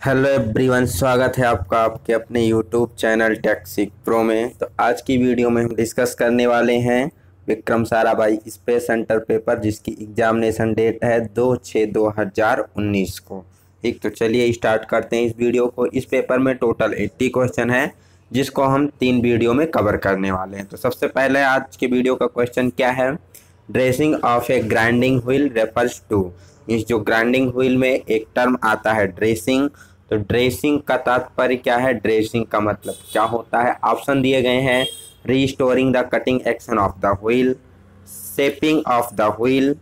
Hello everyone, स्वागत है आपका आपके अपने यूट्यूब चैनल टेक प्रो में। तो आज की वीडियो में हम डिस्कस करने वाले हैं Vikram Sarabhai space centre paper, जिसकी एग्जामिनेशन डेट है 2/6/2019 को। ठीक, तो चलिए स्टार्ट करते हैं इस वीडियो को। इस पेपर में टोटल 80 क्वेश्चन है, जिसको हम 3 वीडियो में कवर करने वाले हैं। तो सबसे पहले आज के वीडियो का क्वेश्चन क्या है? Dressing of a grinding wheel refers to. इस जो ग्राइंडिंग व्हील में एक टर्म आता है ड्रेसिंग, तो ड्रेसिंग का तात्पर्य क्या है? ड्रेसिंग का मतलब क्या होता है? ऑप्शन दिए गए हैं: restoring the cutting action of the wheel, shaping of the wheel,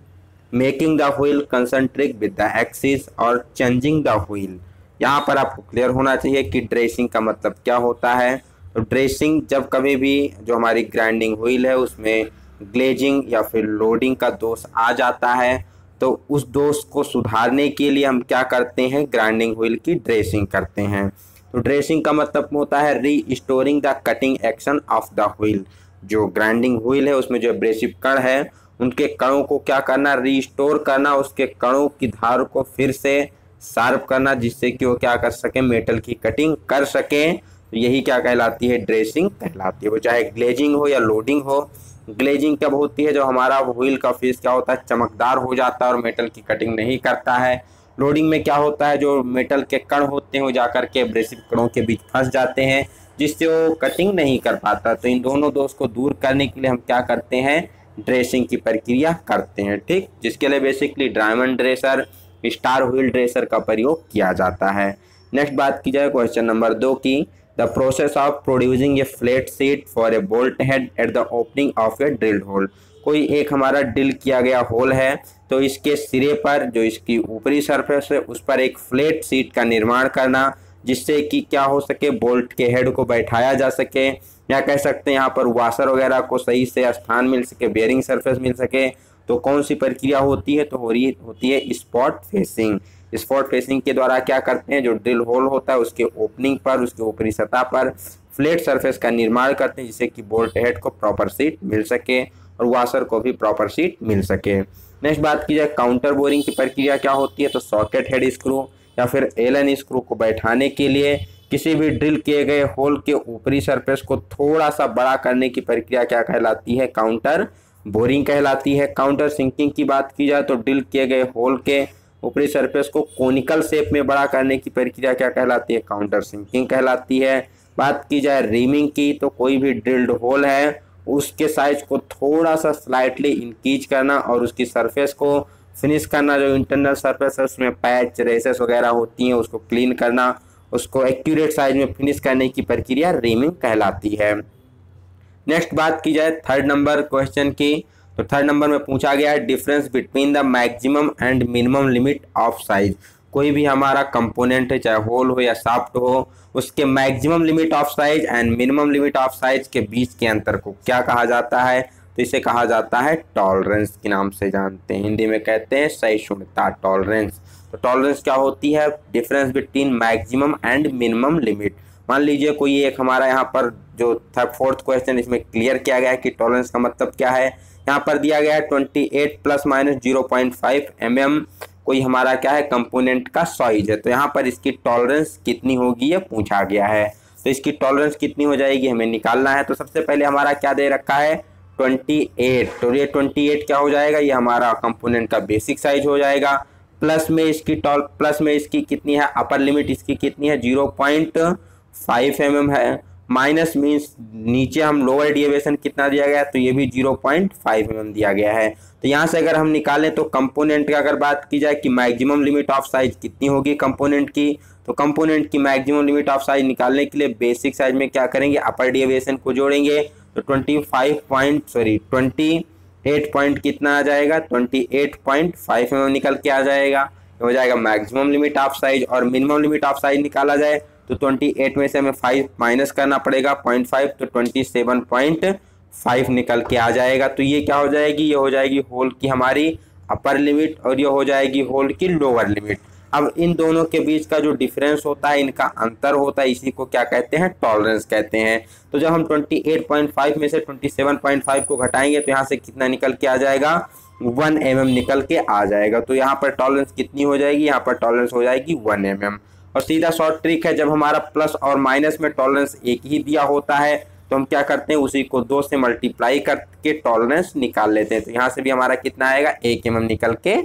making the wheel concentric with the axis और चेंजिंग द व्हील। यहाँ पर आपको क्लियर होना चाहिए कि ड्रेसिंग का मतलब क्या होता है। तो ड्रेसिंग जब कभी भी जो हमारी ग्राइंडिंग व्हील है उसमें ग्लेजिंग या फिर लोडिंग का दोष आ जाता है, तो उस दोष को सुधारने के लिए हम क्या करते हैं? ग्राइंडिंग व्हील की ड्रेसिंग करते हैं। तो ड्रेसिंग का मतलब होता है restoring the cutting action of the wheel. जो ग्राइंडिंग व्हील है उसमें जो एब्रेसिव कण है उनके कणों को क्या करना? रीस्टोर करना, उसके कणों की धार को फिर से शार्प करना, जिससे कि वो क्या कर सके? मेटल की कटिंग कर सके। तो यही क्या कहलाती है? ड्रेसिंग कहलाती है। वो चाहे ग्लेजिंग हो या लोडिंग हो। ग्लेजिंग कब होती है? जो हमारा व्हील का फेस क्या होता है? चमकदार हो जाता है और मेटल की कटिंग नहीं करता है। लोडिंग में क्या होता है? जो मेटल के कण होते हैं वो जाकर के एब्रेसिव कणों के बीच फंस जाते हैं, जिससे वो कटिंग नहीं कर पाता। तो इन दोनों दोष को दूर करने के लिए हम क्या करते हैं? ड्रेसिंग की प्रक्रिया करते हैं। ठीक, जिसके लिए basically diamond dresser, star wheel dresser का प्रयोग किया जाता है। नेक्स्ट बात की जाए क्वेश्चन नंबर 2 की। The process of producing a flat sheet for a bolt head at the opening of a drilled hole. कोई एक हमारा ड्रिल किया गया होल है, तो इसके सिरे पर जो इसकी ऊपरी सरफेस है उस पर एक फ्लैट शीट का निर्माण करना, जिससे कि क्या हो सके? बोल्ट के हेड को बैठाया जा सके, या कह सकते हैं यहाँ पर वाशर वगैरह को सही से स्थान मिल सके, बेयरिंग सरफेस मिल सके। तो कौन सी प्रक्रिया होती है? तो होती है स्पॉट फेसिंग। स्पॉट फेसिंग के द्वारा क्या करते हैं? जो ड्रिल होल होता है उसके ओपनिंग पर, उसके ऊपरी सतह पर फ्लैट सरफेस का निर्माण करते हैं, जिससे कि बोल्ट हेड को प्रॉपर सीट मिल सके और वाशर को भी प्रॉपर सीट मिल सके। नेक्स्ट बात की जाए काउंटर बोरिंग की प्रक्रिया क्या होती है? तो सॉकेट हेड स्क्रू या फिर एलन स्क्रू को बैठाने के लिए किसी भी ड्रिल किए गए होल के ऊपरी सरफेस को थोड़ा सा बड़ा करने की प्रक्रिया क्या कहलाती है? काउंटर बोरिंग कहलाती है। काउंटर सिंकिंग की बात की जाए तो ड्रिल किए गए होल के ऊपरी सरफेस को कोनिकल शेप में बड़ा करने की प्रक्रिया क्या कहलाती है? काउंटर सिंकिंग कहलाती है। बात की जाए रीमिंग की, तो कोई भी ड्रिल्ड होल है उसके साइज को थोड़ा सा स्लाइटली इंक्रीज करना और उसकी सरफेस को फिनिश करना, जो इंटरनल सरफेस है उसमें पैच रेसेस वगैरह होती हैं उसको क्लीन करना, उसको एक्यूरेट साइज में फिनिश करने की प्रक्रिया रीमिंग कहलाती है। नेक्स्ट बात की जाए थर्ड नंबर क्वेश्चन की, तो थर्ड नंबर में पूछा गया है difference between the maximum and minimum limit of size. कोई भी हमारा कंपोनेंट है, चाहे होल हो या शाफ्ट हो, उसके maximum limit of size and minimum limit of size के बीच के अंतर को क्या कहा जाता है? तो इसे कहा जाता है टॉलरेंस के नाम से जानते हैं। हिंदी में कहते हैं सहिष्णुता, टॉलरेंस। तो टॉलरेंस क्या होती है? Difference between maximum and minimum limit. मान लीजिए कोई एक हमारा यहाँ पर जो फोर्थ क्वेश्चन इसमें क्लियर किया गया है कि टॉलरेंस का मतलब क्या है। यहाँ पर दिया गया है 28 ± 0.5 mm कोई हमारा क्या है? कंपोनेंट का साइज है। तो यहाँ पर इसकी टॉलरेंस कितनी होगी ये पूछा गया है। तो इसकी टॉलरेंस कितनी हो जाएगी हमें निकालना है। तो सबसे पहले हमारा क्या दे रखा है? 28। तो ये 28 क्या हो जाएगा? ये हमारा कंपोनेंट का बेसिक साइज हो जाएगा। प्लस में इसकी कितनी है? अपर लिमिट इसकी कितनी है? 0.5 mm है। माइनस मीन्स नीचे हम लोअर डेविएशन कितना दिया गया है? तो ये भी 0.5 mm दिया गया है। तो यहाँ से अगर हम निकालें तो कंपोनेंट की अगर बात की जाए कि मैक्सिमम लिमिट ऑफ साइज कितनी होगी कंपोनेंट की, तो कंपोनेंट की मैक्सिमम लिमिट ऑफ साइज निकालने के लिए बेसिक साइज में क्या करेंगे? अपर डेविएशन को जोड़ेंगे। तो 28 पॉइंट कितना आ जाएगा? 28.5 mm निकल के आ जाएगा। हो जाएगा मैक्सिमम लिमिट ऑफ साइज। और मिनिमम लिमिट ऑफ साइज निकाला जाए तो 28 में से हमें 5 माइनस करना पड़ेगा 0.5, तो 27.5 निकल के आ जाएगा। तो ये क्या हो जाएगी? ये हो जाएगी होल की हमारी अपर लिमिट और ये हो जाएगी होल की लोअर लिमिट। अब इन दोनों के बीच का जो डिफरेंस होता है, इनका अंतर होता है, इसी को क्या कहते हैं? टॉलरेंस कहते हैं। तो जब हम 28.5 में से 27.5 को घटाएंगे तो यहाँ से कितना निकल के आ जाएगा? 1 mm निकल के आ जाएगा। तो यहाँ पर टॉलरेंस कितनी हो जाएगी? यहाँ पर टॉलरेंस हो जाएगी 1 mm। और सीधा शॉर्ट ट्रिक है, जब हमारा प्लस और माइनस में टॉलरेंस एक ही दिया होता है तो हम क्या करते हैं, उसी को 2 से मल्टीप्लाई करके टॉलरेंस निकाल लेते हैं। तो यहाँ से भी हमारा कितना आएगा, 1 mm निकल के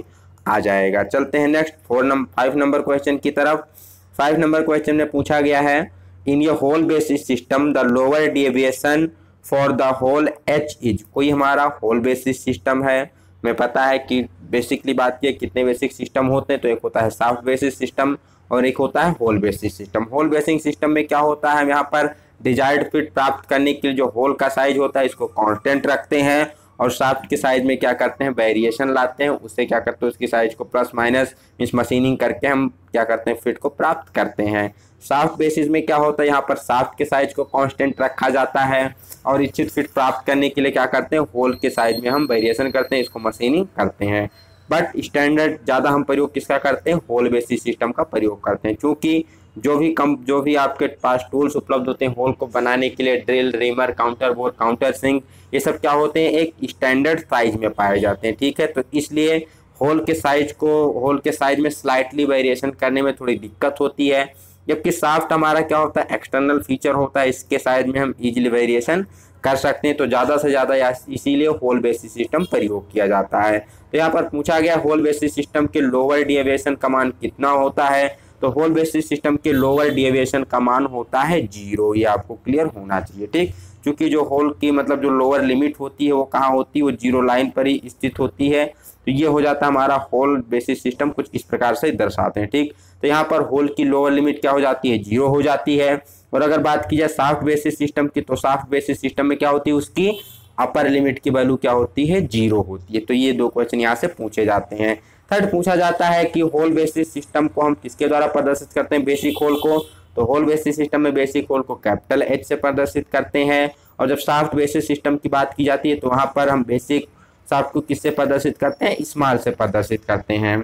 आ जाएगा। चलते हैं नेक्स्ट 5 नंबर क्वेश्चन की तरफ। 5 नंबर क्वेश्चन में पूछा गया है, in your hole basis system the lower deviation for the hole H is. कोई हमारा होल बेसिस सिस्टम है, हमें पता है कि बेसिकली बात की कितने बेसिक सिस्टम होते हैं, तो एक होता है सॉफ्ट बेसिस सिस्टम और एक होता है hole basis system. Hole basic system में क्या होता है, हम यहाँ पर डिजायर्ड फिट प्राप्त करने के लिए जो होल का साइज होता है इसको कांस्टेंट रखते हैं और शाफ्ट के साइज में क्या करते हैं, वेरिएशन लाते हैं, उससे क्या करते हैं उसकी साइज को प्लस माइनस मीन्स मशीनिंग करके हम क्या करते हैं, फिट को प्राप्त करते हैं। सॉफ्ट बेसिस में क्या होता है, यहाँ पर शाफ्ट के साइज को कांस्टेंट रखा जाता है और इच्छित फिट प्राप्त करने के लिए क्या करते हैं, होल के साइज में हम वेरिएशन करते हैं, इसको मशीनिंग करते हैं। बट स्टैंडर्ड ज़्यादा हम प्रयोग किसका करते हैं, होल बेसिस सिस्टम का प्रयोग करते हैं, क्योंकि जो भी आपके पास टूल्स उपलब्ध होते हैं होल को बनाने के लिए, drill, reamer, counter bore, counter sink, ये सब क्या होते हैं, एक स्टैंडर्ड साइज में पाए जाते हैं। ठीक है, तो इसलिए होल के साइज में स्लाइटली वेरिएशन करने में थोड़ी दिक्कत होती है, जबकि शाफ्ट हमारा क्या होता है, एक्सटर्नल फीचर होता है, इसके साइज में हम इजीली वेरिएशन कर सकते हैं। तो ज़्यादा से ज़्यादा इसीलिए होल बेसिस सिस्टम प्रयोग किया जाता है। तो यहाँ पर पूछा गया होल बेसिस सिस्टम के लोअर डेविएशन का मान कितना होता है, तो होल बेसिस सिस्टम के लोअर डेविएशन का मान होता है 0। ये आपको क्लियर होना चाहिए, ठीक, क्योंकि जो होल की मतलब जो लोअर लिमिट होती है वो कहाँ होती है, वो 0 लाइन पर ही स्थित होती है। तो ये हो जाता है हमारा होल बेसिस सिस्टम, कुछ इस प्रकार से दर्शाते हैं। ठीक, तो यहाँ पर होल की लोअर लिमिट क्या हो जाती है, 0 हो जाती है। और अगर बात की जाए सॉफ्ट बेसिस सिस्टम की, तो सॉफ्ट बेसिस सिस्टम में क्या होती है, उसकी अपर लिमिट की वैल्यू क्या होती है, 0 होती है। तो ये 2 क्वेश्चन यहाँ से पूछे जाते हैं। थर्ड पूछा जाता है कि होल बेसिस सिस्टम को हम किसके द्वारा प्रदर्शित करते हैं, बेसिक होल को। तो होल बेसिस सिस्टम में बेसिक होल को कैपिटल H से प्रदर्शित करते हैं। और जब सॉफ्ट बेसिस सिस्टम की बात की जाती है तो वहाँ पर हम बेसिक सॉफ्ट को किससे प्रदर्शित करते हैं, स्मॉल से प्रदर्शित करते हैं।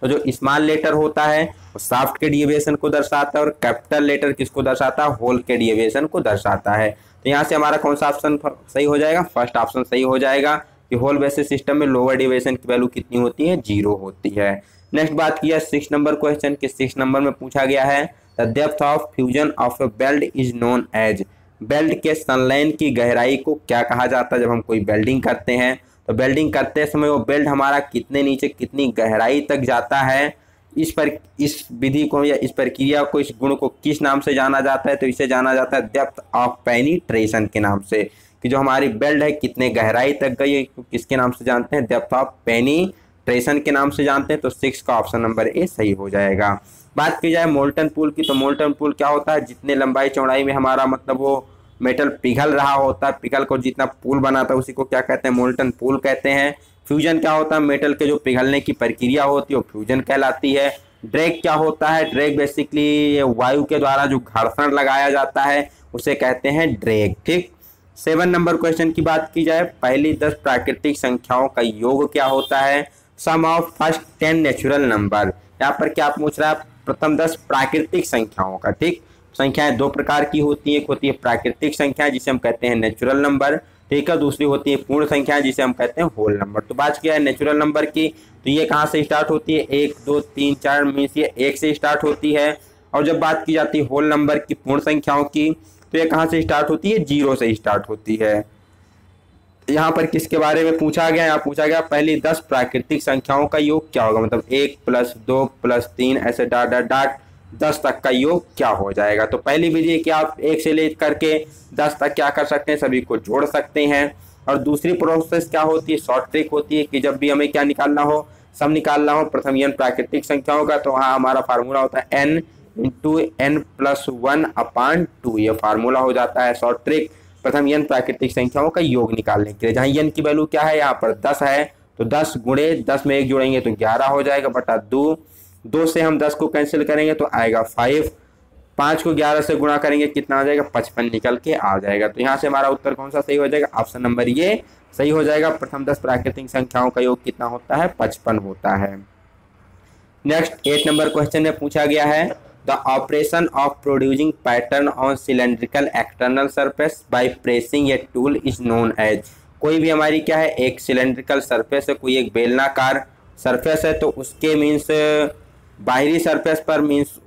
तो जो स्मॉल लेटर होता है वो सॉफ्ट के डेविएशन को दर्शाता है और कैपिटल लेटर किसको दर्शाता है, होल के डेविएशन को दर्शाता है। तो यहाँ से हमारा कौन सा ऑप्शन सही हो जाएगा, फर्स्ट ऑप्शन सही हो जाएगा कि होल बेसिस सिस्टम में लोअर डेविएशन की वैल्यू कितनी होती है, 0 होती है। नेक्स्ट बात किया 6 नंबर क्वेश्चन के। 6 नंबर में पूछा गया है the depth of fusion of a belt is known as. Belt के संलयन की गहराई को क्या कहा जाता है। जब हम कोई वेल्डिंग करते हैं तो वेल्डिंग करते समय वो बेल्ट हमारा कितने नीचे कितनी गहराई तक जाता है, इस विधि को या इस प्रक्रिया को, इस गुण को किस नाम से जाना जाता है, तो इसे जाना जाता है डेप्थ ऑफ पेनिट्रेशन के नाम से। कि जो हमारी बेल्ट है कितने गहराई तक गई है, किसके नाम से जानते हैं, डेप्थ ऑफ पेनिट्रेशन के नाम से जानते हैं। तो 6 का ऑप्शन नंबर ए सही हो जाएगा। बात की जाए मोल्टन पूल की, तो मोल्टन पूल क्या होता है, जितने लंबाई चौड़ाई में हमारा मतलब वो मेटल पिघल रहा होता है, पिघल को जितना पूल बनाता है उसी को क्या कहते हैं, मोल्टन पूल कहते हैं। फ्यूजन क्या होता है, मेटल के जो पिघलने की प्रक्रिया होती है वो फ्यूजन कहलाती है। ड्रैग क्या होता है, ड्रैग बेसिकली वायु के द्वारा जो घर्षण लगाया जाता है उसे कहते हैं ड्रैग। ठीक, 7 नंबर क्वेश्चन की बात की जाए, पहली 10 प्राकृतिक संख्याओं का योग क्या होता है, सम ऑफ फर्स्ट 10 नेचुरल नंबर। यहाँ पर क्या पूछ रहा है, प्रथम 10 प्राकृतिक संख्याओं का। ठीक, संख्याएं 2 प्रकार की होती है, एक होती है प्राकृतिक संख्या जिसे हम कहते हैं नेचुरल नंबर, ठीक है, दूसरी होती है पूर्ण संख्या जिसे हम कहते हैं होल नंबर। तो बात किया है नेचुरल नंबर की, तो ये कहाँ से स्टार्ट होती है, 1 2 3 4 मीन्स ये 1 से स्टार्ट होती है। और जब बात की जाती है होल नंबर की, पूर्ण संख्याओं की, तो ये कहाँ से स्टार्ट होती है, 0 से स्टार्ट होती है। यहाँ पर किसके बारे में पूछा गया, यहाँ पूछा गया पहली 10 प्राकृतिक संख्याओं का योग क्या होगा, मतलब 1 + 2 + 3 ऐसे डॉट डॉट डॉट 10 तक का योग क्या हो जाएगा। तो पहली विधि है कि आप 1 से लेकर के 10 तक क्या कर सकते हैं, सभी को जोड़ सकते हैं। और दूसरी प्रोसेस क्या होती है, शॉर्ट ट्रिक होती है कि जब भी हमें क्या निकालना हो, सम निकालना हो प्रथम n प्राकृतिक संख्याओं का, तो वहाँ हमारा फार्मूला होता है n × n + 1/2। ये फार्मूला हो जाता है शॉर्ट ट्रिक प्रथम n प्राकृतिक संख्याओं का योग निकालने के लिए। जहाँ n की वैल्यू क्या है, यहाँ पर 10 है, तो 10 गुणे 10 में 1 जोड़ेंगे तो 11 हो जाएगा बटा 2 से हम 10 को कैंसिल करेंगे तो आएगा 5 को 11 से गुणा करेंगे कितना आ जाएगा, 55 निकल के आ जाएगा। तो यहाँ से हमारा उत्तर कौन सा सही हो जाएगा, ऑप्शन नंबर ये सही हो जाएगा। प्रथम 10 प्राकृतिक संख्याओं का योग कितना होता है, 55 होता है। नेक्स्ट 8 नंबर क्वेश्चन में पूछा गया है the operation of producing pattern on cylindrical external surface by pressing a tool is known as. कोई भी हमारी क्या है, एक सिलेंड्रिकल सरफेस है, कोई एक बेलनाकार सरफेस है, तो उसके मीन्स बाहरी सरफेस पर मीन्स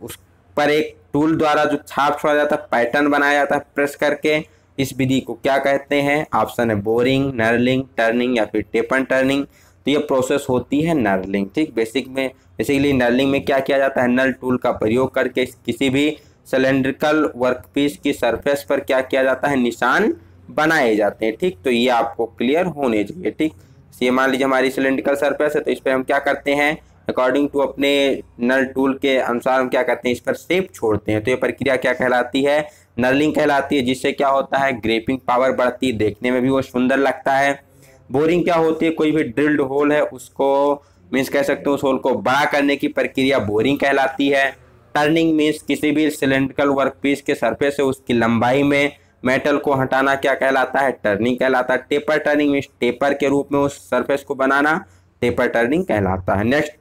पर एक टूल द्वारा जो छाप छोड़ा जाता है, पैटर्न बनाया जाता है प्रेस करके, इस विधि को क्या कहते हैं? ऑप्शन है बोरिंग, नर्लिंग, टर्निंग या फिर टेप एंड टर्निंग। तो ये प्रोसेस होती है नर्लिंग। ठीक, बेसिकली नर्लिंग में क्या किया जाता है? नल टूल का प्रयोग करके किसी भी सिलेंड्रिकल वर्कपीस की सरफेस पर क्या किया जाता है? निशान बनाए जाते हैं। ठीक, तो ये आपको क्लियर होने चाहिए। ठीक, ये मान लीजिए हमारी सिलेंड्रिकल सरफेस है, तो इस पर हम क्या करते हैं? अकॉर्डिंग टू अपने नल टूल के अनुसार हम क्या करते हैं? इस पर शेप छोड़ते हैं। तो ये प्रक्रिया क्या कहलाती है? नर्लिंग कहलाती है, जिससे क्या होता है? ग्रेपिंग पावर बढ़ती है, देखने में भी वो सुंदर लगता है। बोरिंग क्या होती है? कोई भी ड्रिल्ड होल है उसको मीन्स कह सकते हैं उस होल को बड़ा करने की प्रक्रिया बोरिंग कहलाती है। टर्निंग मीन्स किसी भी सिलेंड्रिकल वर्कपीस के सरफेस से उसकी लंबाई में मेटल को हटाना क्या कहलाता है? टर्निंग कहलाता है। टेपर टर्निंग मीन्स टेपर के रूप में उस सरफेस को बनाना टेपर टर्निंग कहलाता है। Next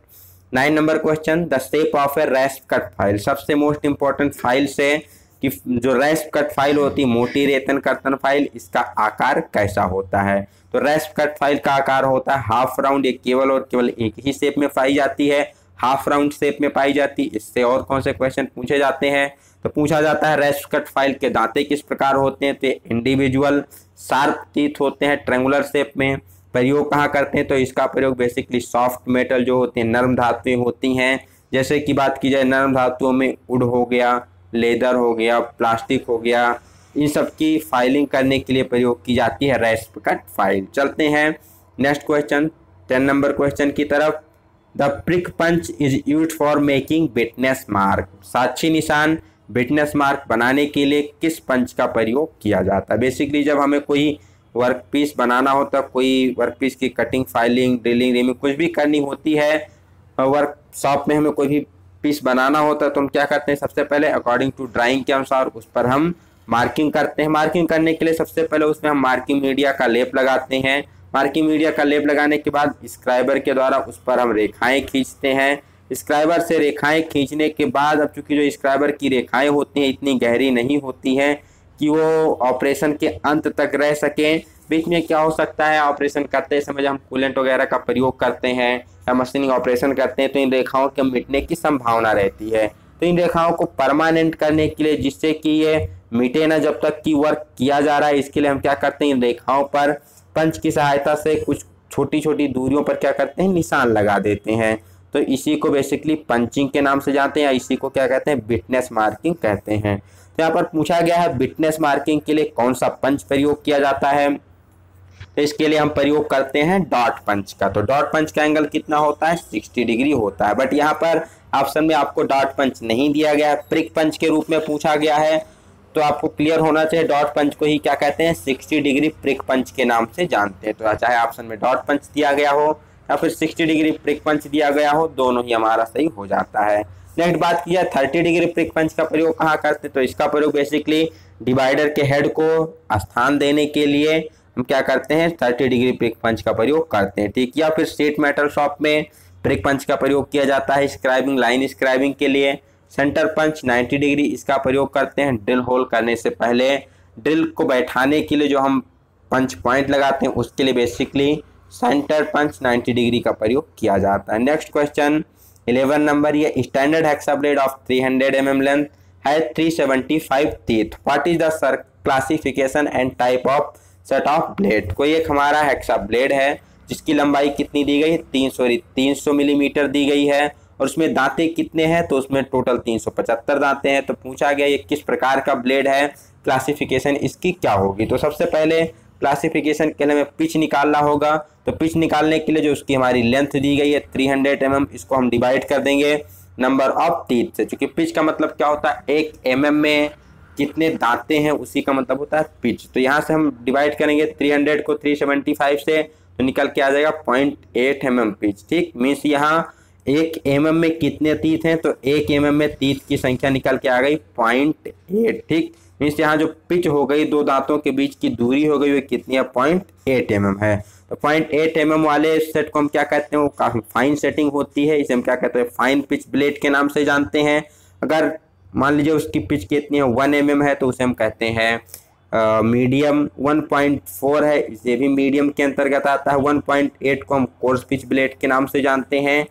9 number question, the shape of a rasp cut file. सबसे मोस्ट इंपॉर्टेंट फाइल से कि जो रैस्प कट फाइल होती है, मोटी रेतन कर्तन फाइल, इसका आकार कैसा होता है? तो रैस्प कट फाइल का आकार होता है हाफ राउंड। ये केवल और केवल एक ही शेप में पाई जाती है, हाफ राउंड शेप में पाई जाती है। इससे और कौन से क्वेश्चन पूछे जाते हैं? तो पूछा जाता है रैस्प कट फाइल के दांते किस प्रकार होते हैं? तो इंडिविजुअल शार्प टीथ होते हैं ट्रेंगुलर शेप में। प्रयोग कहाँ करते हैं? तो इसका प्रयोग बेसिकली सॉफ्ट मेटल जो होते हैं, नरम धातुएं होती हैं, जैसे कि बात की जाए नरम धातुओं में वुड हो गया, लेदर हो गया, प्लास्टिक हो गया, इन सब की फाइलिंग करने के लिए प्रयोग की जाती है रैस्प कट फाइल। चलते हैं नेक्स्ट क्वेश्चन 10 नंबर क्वेश्चन की तरफ। The prick punch is used for making witness mark. साक्षी निशान विटनेस मार्क बनाने के लिए किस पंच का प्रयोग किया जाता है? बेसिकली जब हमें कोई वर्क पीस बनाना होता है, कोई वर्क पीस की कटिंग, फाइलिंग, ड्रिलिंग, रिमिंग कुछ भी करनी होती है, वर्कशॉप में हमें कोई भी पीस बनाना होता है, तो हम क्या करते हैं? सबसे पहले अकॉर्डिंग टू ड्राइंग के अनुसार उस पर हम मार्किंग करते हैं। मार्किंग करने के लिए सबसे पहले उसमें हम मार्किंग मीडिया का लेप लगाते हैं। मार्किंग मीडिया का लेप लगाने के बाद स्क्राइबर के द्वारा उस पर हम रेखाएं खींचते हैं। स्क्राइबर से रेखाएं खींचने के बाद, अब चूंकि जो स्क्राइबर की रेखाएं होती हैं इतनी गहरी नहीं होती हैं कि वो ऑपरेशन के अंत तक रह सकें। बीच में क्या हो सकता है? ऑपरेशन करते समय हम कूलेंट वगैरह का प्रयोग करते हैं या मशीनिंग ऑपरेशन करते हैं, तो इन रेखाओं के मिटने की संभावना रहती है। तो इन रेखाओं को परमानेंट करने के लिए, जिससे कि ये मिटे ना जब तक कि वर्क किया जा रहा है, इसके लिए हम क्या करते हैं? इन रेखाओं पर पंच की सहायता से कुछ छोटी छोटी दूरियों पर क्या करते हैं? निशान लगा देते हैं। तो इसी को बेसिकली पंचिंग के नाम से जानते हैं, या इसी को क्या कहते हैं? विटनेस मार्किंग कहते हैं। तो यहाँ पर पूछा गया है विटनेस मार्किंग के लिए कौन सा पंच प्रयोग किया जाता है? तो इसके लिए हम प्रयोग करते हैं डॉट पंच का। तो डॉट पंच का एंगल कितना होता है? 60 डिग्री होता है। बट यहाँ पर ऑप्शन में आपको डॉट पंच नहीं दिया गया है, प्रिक पंच के रूप में पूछा गया है। तो आपको क्लियर होना चाहिए डॉट पंच को ही क्या कहते हैं? 60 डिग्री प्रिक पंच के नाम से जानते हैं। तो चाहे ऑप्शन में डॉट पंच दिया गया हो या फिर 60 डिग्री प्रिक पंच दिया गया हो, दोनों ही हमारा सही हो जाता है। नेक्स्ट बात की जाए 30 डिग्री प्रिक पंच का प्रयोग कहाँ करते हैं? तो इसका प्रयोग बेसिकली डिवाइडर के हेड को स्थान देने के लिए हम क्या करते हैं? 30 डिग्री प्रिक पंच का प्रयोग करते हैं। ठीक, या फिर शीट मेटल शॉप में प्रिक पंच का प्रयोग किया जाता है स्क्राइबिंग, लाइन स्क्राइबिंग के लिए। सेंटर पंच 90 डिग्री, इसका प्रयोग करते हैं ड्रिल होल करने से पहले। ड्रिल को बैठाने के लिए जो हम पंच पॉइंट लगाते हैं, उसके लिए बेसिकली सेंटर पंच 90 डिग्री का प्रयोग किया जाता है। नेक्स्ट क्वेश्चन 11 नंबर, ये standard hexa blade of 300 mm length है 375 teeth. What is the classification and type of set of blade? कोई एक हमारा हेक्सा ब्लेड है जिसकी लंबाई कितनी दी गई है? 300 मिलीमीटर दी गई है, और उसमें दांते कितने हैं? तो उसमें टोटल 375 दांते हैं। तो पूछा गया ये किस प्रकार का ब्लेड है, क्लासिफिकेशन इसकी क्या होगी? तो सबसे पहले क्लासिफिकेशन के लिए हमें पिच निकालना होगा। तो पिच निकालने के लिए जो उसकी हमारी लेंथ दी गई है 300 mm, इसको हम डिवाइड कर देंगे नंबर ऑफ टीथ से। क्योंकि पिच का मतलब क्या होता है? 1 mm में कितने दांते हैं उसी का मतलब होता है पिच। तो यहाँ से हम डिवाइड करेंगे 300 को 375 से, तो निकल के आ जाएगा 0.8 mm पिच। ठीक, मीन्स यहाँ 1 mm में कितने तीत हैं? तो 1 mm में तीत की संख्या निकल के आ गई 0.8। ठीक, मीन्स यहाँ जो पिच हो गई, दो दांतों के बीच की दूरी हो गई, वो कितनी है? 0.8 mm है। तो 0.8 mm वाले सेट को हम क्या कहते हैं? वो काफ़ी फाइन सेटिंग होती है, इसे हम क्या कहते हैं? फाइन पिच ब्लेड के नाम से जानते हैं। अगर मान लीजिए उसकी पिच कितनी है? 1 mm है, तो उसे हम कहते हैं मीडियम। 1.4 है, इसे भी मीडियम के अंतर्गत आता है। 1.8 को हम कोर्स पिच ब्लेड के नाम से जानते हैं।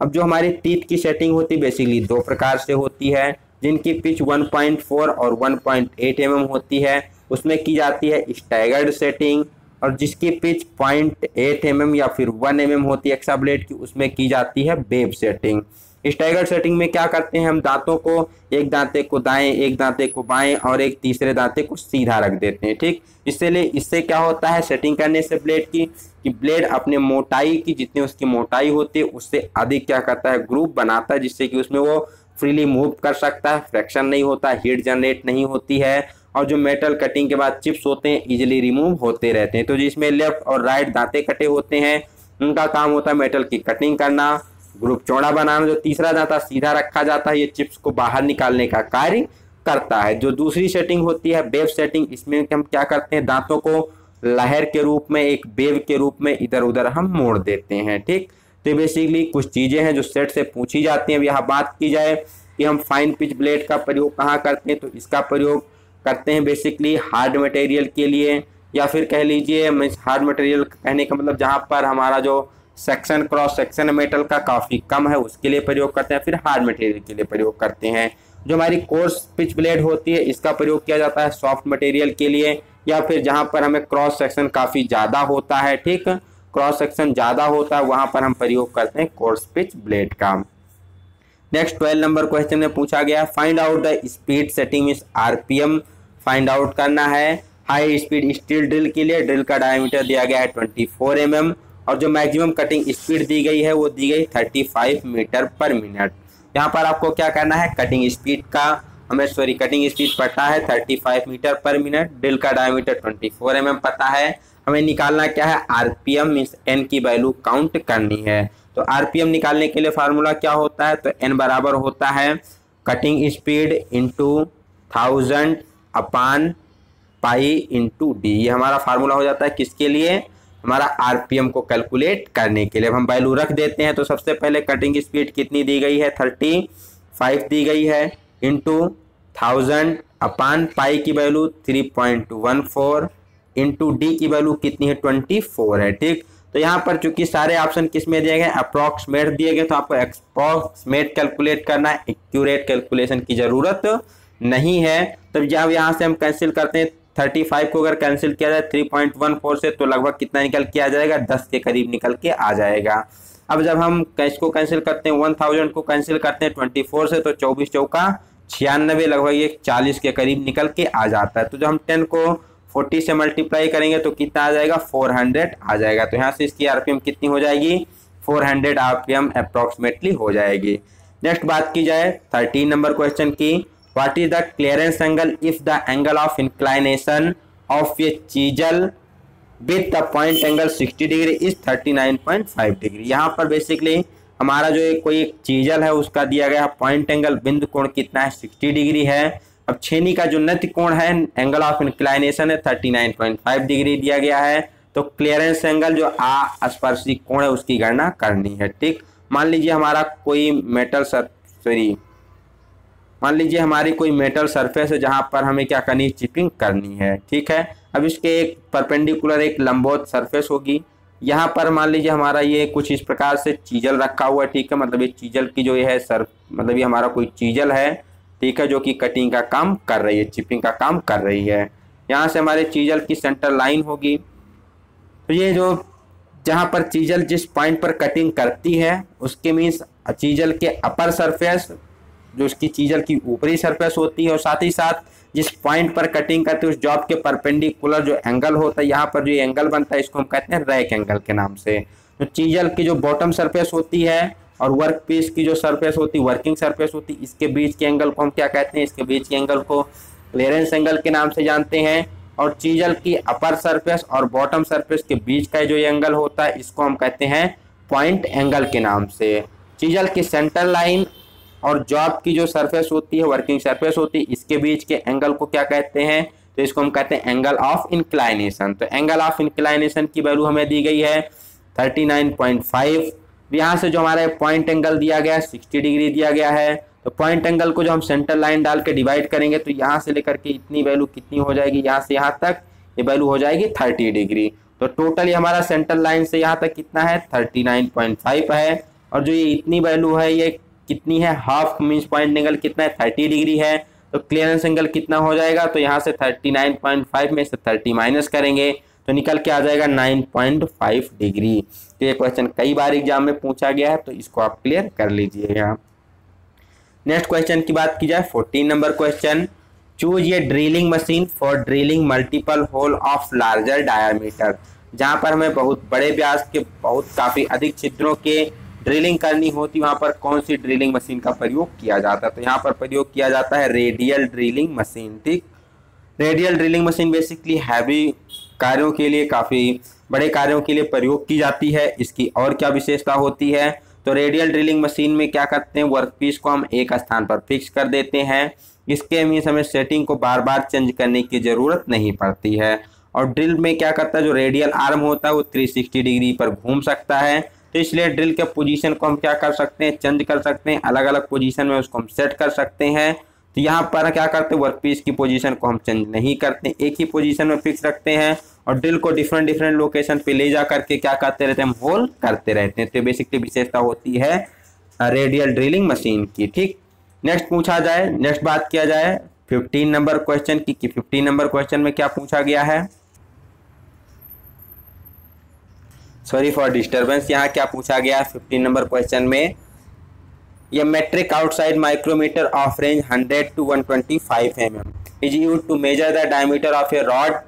अब जो हमारी टीथ की सेटिंग होती है बेसिकली 2 प्रकार से होती है। जिनकी पिच 1.4 और 1.8 mm होती है उसमें की जाती है स्टैगर्ड सेटिंग, और जिसकी पिच 0.8 mm या फिर 1 mm होती है एक्सा ब्लेड की उसमें की जाती है वेव सेटिंग। स्टैगर्ड सेटिंग में क्या करते हैं, हम दांतों को, एक दांते को दाएं, एक दांते को बाएं और एक तीसरे दांते को सीधा रख देते हैं। ठीक, इससे क्या होता है सेटिंग करने से ब्लेड की, कि ब्लेड अपने मोटाई की, जितनी उसकी मोटाई होती है उससे अधिक क्या करता है ग्रुप बनाता है, जिससे कि उसमें वो फ्रीली मूव कर सकता है, फ्रैक्शन नहीं होता, हीट जनरेट नहीं होती है, और जो मेटल कटिंग के बाद चिप्स होते हैं इजिली रिमूव होते रहते हैं। तो जिसमें लेफ्ट और राइट दांते कटे होते हैं उनका काम होता है मेटल की कटिंग करना, ग्रुप चौड़ा बनाना। जो तीसरा दांता सीधा रखा जाता है ये चिप्स को बाहर निकालने का कार्य करता है। जो दूसरी सेटिंग होती है वेव सेटिंग, इसमें हम क्या करते हैं दांतों को लहर के रूप में, एक वेव के रूप में इधर उधर हम मोड़ देते हैं। ठीक, तो बेसिकली कुछ चीजें हैं जो सेट से पूछी जाती हैं। अब यहाँ बात की जाए कि हम फाइन पिच ब्लेड का प्रयोग कहाँ करते हैं, तो इसका प्रयोग करते हैं बेसिकली हार्ड मटेरियल के लिए, या फिर कह लीजिए हार्ड मटेरियल कहने का मतलब जहाँ पर हमारा जो सेक्शन क्रॉस सेक्शन मेटल का काफ़ी कम है उसके लिए प्रयोग करते हैं, फिर हार्ड मटेरियल के लिए प्रयोग करते हैं। जो हमारी कोर्स पिच ब्लेड होती है इसका प्रयोग किया जाता है सॉफ्ट मटेरियल के लिए, या फिर जहाँ पर हमें क्रॉस सेक्शन काफ़ी ज़्यादा होता है। ठीक, क्रॉस सेक्शन ज़्यादा होता है वहाँ पर हम प्रयोग करते हैं कोर्स पिच ब्लेड का। नेक्स्ट 12 नंबर क्वेश्चन में पूछा गया find out the speed setting means RPM find out करना है। हाई स्पीड स्टील ड्रिल के लिए ड्रिल का डायमीटर दिया गया है 24 mm और जो मैक्सिमम कटिंग स्पीड दी गई है वो दी गई 35 मीटर पर मिनट। यहाँ पर आपको क्या करना है कटिंग स्पीड का कटिंग स्पीड पता है 35 मीटर पर मिनट, ड्रिल का डायमीटर 24 mm पता है, हमें निकालना क्या है आरपीएम मींस एन की वैल्यू काउंट करनी है। तो आरपीएम निकालने के लिए फार्मूला क्या होता है, तो एन बराबर होता है कटिंग स्पीड इंटू 1000 अपान पाई इंटू डी। ये हमारा फार्मूला हो जाता है किसके लिए, हमारा आरपीएम को कैलकुलेट करने के लिए। अब हम वैल्यू रख देते हैं। तो सबसे पहले कटिंग स्पीड कितनी दी गई है 35 दी गई है, इंटू 1000 अपान पाई की वैल्यू 3.14 इंटू डी की वैल्यू कितनी है 24 है। ठीक, तो यहाँ पर चूंकि सारे ऑप्शन किस में दिए गए अप्रॉक्सीमेट दिए गए तो आपको अप्रॉक्सीमेट कैलकुलेट करना है, एक्यूरेट कैलकुलेशन की जरूरत नहीं है। तो जब यहाँ से हम कैंसिल करते हैं 35 को अगर कैंसिल किया जाए 3.14 से तो लगभग कितना निकल के आ जाएगा 10 के करीब निकल के आ जाएगा। अब जब हम इसको कैंसिल करते हैं 1000 को कैंसिल करते हैं 24 से तो 24 चौका 96 लगभग ये 40 के करीब निकल के आ जाता है। तो जब हम 10 को 40 से मल्टीप्लाई करेंगे तो कितना आ जाएगा 400 आ जाएगा। तो यहाँ से इसकी आरपीएम कितनी हो जाएगी 400 आरपीएम अप्रॉक्सीमेटली हो जाएगी। नेक्स्ट बात की जाए 13 नंबर क्वेश्चन की, what is the clearance angle if the angle of inclination of A chisel with the point angle 60 degree is 39.5 degree. यहाँ पर बेसिकली हमारा जो कोई एक चीजल है उसका दिया गया पॉइंट एंगल बिंदु कोण कितना है 60 डिग्री है। अब छेनी का जो नति कोण है एंगल ऑफ इंक्लाइनेशन है 39.5 डिग्री दिया गया है। तो क्लियरेंस एंगल जो स्पर्शी कोण है उसकी गणना करनी है। ठीक, मान लीजिए हमारा कोई हमारी कोई मेटल सरफेस है जहां पर हमें क्या करनी है चिपिंग करनी है। ठीक है, अब इसके एक परपेंडिकुलर एक लंबवत सरफेस होगी। यहाँ पर मान लीजिए हमारा ये कुछ इस प्रकार से चीजल रखा हुआ है। ठीक है, मतलब ये चीजल की जो ये है मतलब ये हमारा कोई चीजल है। ठीक है, जो कि कटिंग का काम कर रही है, चिपिंग का काम कर रही है। यहाँ से हमारे चीजल की सेंटर लाइन होगी। तो ये जो जहाँ पर चीजल जिस पॉइंट पर कटिंग करती है उसके मीन्स चीजल के अपर सरफेस जो उसकी चीजल की ऊपरी सरफेस होती है, और साथ ही साथ जिस पॉइंट पर कटिंग करती है उस जॉब के परपेंडिकुलर जो एंगल होता है यहाँ पर जो एंगल बनता है इसको हम कहते हैं रैक एंगल के नाम से। तो चीजल की जो बॉटम सरफेस होती है और वर्क पीस की जो सरफेस होती है वर्किंग सरफेस होती है, इसके बीच के एंगल को हम क्या कहते हैं, इसके बीच के एंगल को क्लियरेंस एंगल के नाम से जानते हैं। और चीजल की अपर सरफेस और बॉटम सरफेस के बीच का जो एंगल होता है इसको हम कहते हैं पॉइंट एंगल के नाम से। चीजल की सेंटर लाइन और जॉब की जो सरफेस होती है वर्किंग सरफेस होती है इसके बीच के एंगल को क्या कहते हैं, तो इसको हम कहते हैं एंगल ऑफ इंक्लाइनेशन। तो एंगल ऑफ इंक्लाइनेशन की वैल्यू हमें दी गई है 39.5। यहाँ से जो हमारा पॉइंट एंगल दिया गया है 60 डिग्री दिया गया है। तो पॉइंट एंगल को जो हम सेंटर लाइन डाल के डिवाइड करेंगे तो यहाँ से लेकर के इतनी वैल्यू कितनी हो जाएगी, यहाँ से यहाँ तक ये वैल्यू हो जाएगी 30 डिग्री। तो टोटली हमारा सेंटर लाइन से यहाँ तक कितना है 39.5 है। और जो ये इतनी वैल्यू है ये कितनी है, हाफ मींस पॉइंट एंगल कितना है 30 डिग्री है, तो क्लियरेंस एंगल कितना हो जाएगा, तो यहाँ से 39.5 में से 30 माइनस करेंगे तो निकल के आ जाएगा 9.5 डिग्री। तो ये क्वेश्चन कई बार एग्जाम में पूछा गया है, तो इसको आप क्लियर कर लीजिएगा। नेक्स्ट क्वेश्चन की बात की जाए 14 नंबर क्वेश्चन, चूज ये drilling machine for drilling multiple hole of larger diameter. जहां पर हमें बहुत बड़े व्यास के काफी अधिक छिद्रों के ड्रिलिंग करनी होती, वहां पर कौन सी ड्रिलिंग मशीन का प्रयोग किया जाता है, तो यहाँ पर प्रयोग किया जाता है रेडियल ड्रिलिंग मशीन। ठीक, radial drilling machine basically heavy कार्यों के लिए, काफी बड़े कार्यों के लिए प्रयोग की जाती है। इसकी और क्या विशेषता होती है, तो रेडियल ड्रिलिंग मशीन में क्या करते हैं, वर्कपीस को हम एक स्थान पर फिक्स कर देते हैं। इसके मीन्स हमें सेटिंग को बार बार चेंज करने की जरूरत नहीं पड़ती है। और ड्रिल में क्या करता है, जो रेडियल आर्म होता है वो 360 डिग्री पर घूम सकता है, तो इसलिए ड्रिल के पोजीशन को हम क्या कर सकते हैं, चेंज कर सकते हैं, अलग अलग पोजीशन में उसको हम सेट कर सकते हैं। तो यहाँ पर क्या करते हैं, वर्कपीस की पोजीशन को हम चेंज नहीं करते, एक ही पोजीशन में फिक्स रखते हैं और ड्रिल को डिफरेंट डिफरेंट लोकेशन पे ले जा करके क्या करते रहते हैं, हम होल करते रहते हैं। तो बेसिकली विशेषता होती है रेडियल ड्रिलिंग मशीन की। ठीक, नेक्स्ट पूछा जाए, नेक्स्ट बात किया जाए 15 नंबर क्वेश्चन की, 15 नंबर क्वेश्चन में क्या पूछा गया है, सॉरी फॉर डिस्टर्बेंस, यहाँ क्या पूछा गया है 15 नंबर क्वेश्चन में, ये metric outside micrometer of range 100 to 125 mm is used to measure the diameter of a rod,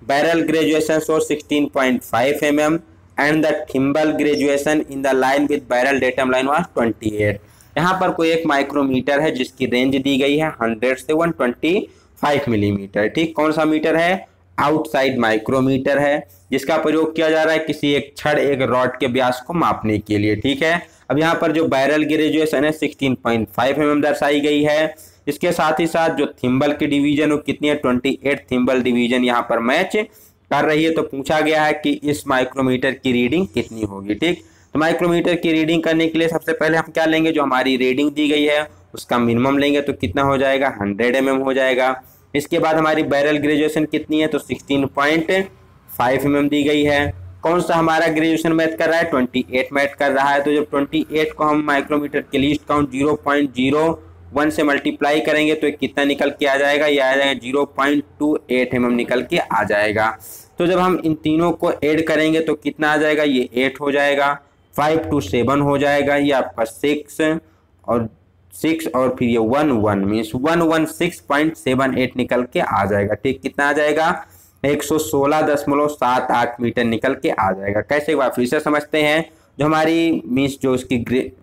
barrel graduation shows 16.5 mm and the thimble graduation in the line with barrel datum line was 28। यहाँ पर कोई एक micrometer है जिसकी range दी गई है 100 से 125 millimetre. ठीक, कौन सा मीटर है, आउटसाइड माइक्रोमीटर है, जिसका प्रयोग किया जा रहा है किसी एक छड़, एक रॉड के व्यास को मापने के लिए। ठीक है, अब यहाँ पर जो बैरल ग्रेजुएशन है 16.5 mm दर्शाई गई है। इसके साथ ही साथ जो थिम्बल की डिवीजन वो कितनी है, 28 थिम्बल डिवीजन यहाँ पर मैच कर रही है। तो पूछा गया है कि इस माइक्रोमीटर की रीडिंग कितनी होगी। ठीक, तो माइक्रोमीटर की रीडिंग करने के लिए सबसे पहले हम क्या लेंगे, जो हमारी रीडिंग दी गई है उसका मिनिमम लेंगे, तो कितना हो जाएगा 100 mm हो जाएगा। इसके बाद हमारी बैरल ग्रेजुएशन कितनी है, तो 16.5 mm दी गई है। कौन सा हमारा ग्रेजुएशन मैच कर रहा है, 28 मैच कर रहा है। तो जब 28 को हम माइक्रोमीटर के लीस्ट काउंट 0.01 से मल्टीप्लाई करेंगे तो कितना निकल के आ जाएगा, ये आ जाएगा 0.28 mm निकल के आ जाएगा। तो जब हम इन तीनों को ऐड करेंगे तो कितना आ जाएगा, ये 8 हो जाएगा, 5 to 7 हो जाएगा, ये आपका 6 और फिर ये 1 मीन्स 116.78 निकल के आ जाएगा। ठीक, कितना आ जाएगा, 116.78 मीटर निकल के आ जाएगा। कैसे बार फिर से समझते हैं, जो हमारी मीन्स जो उसकी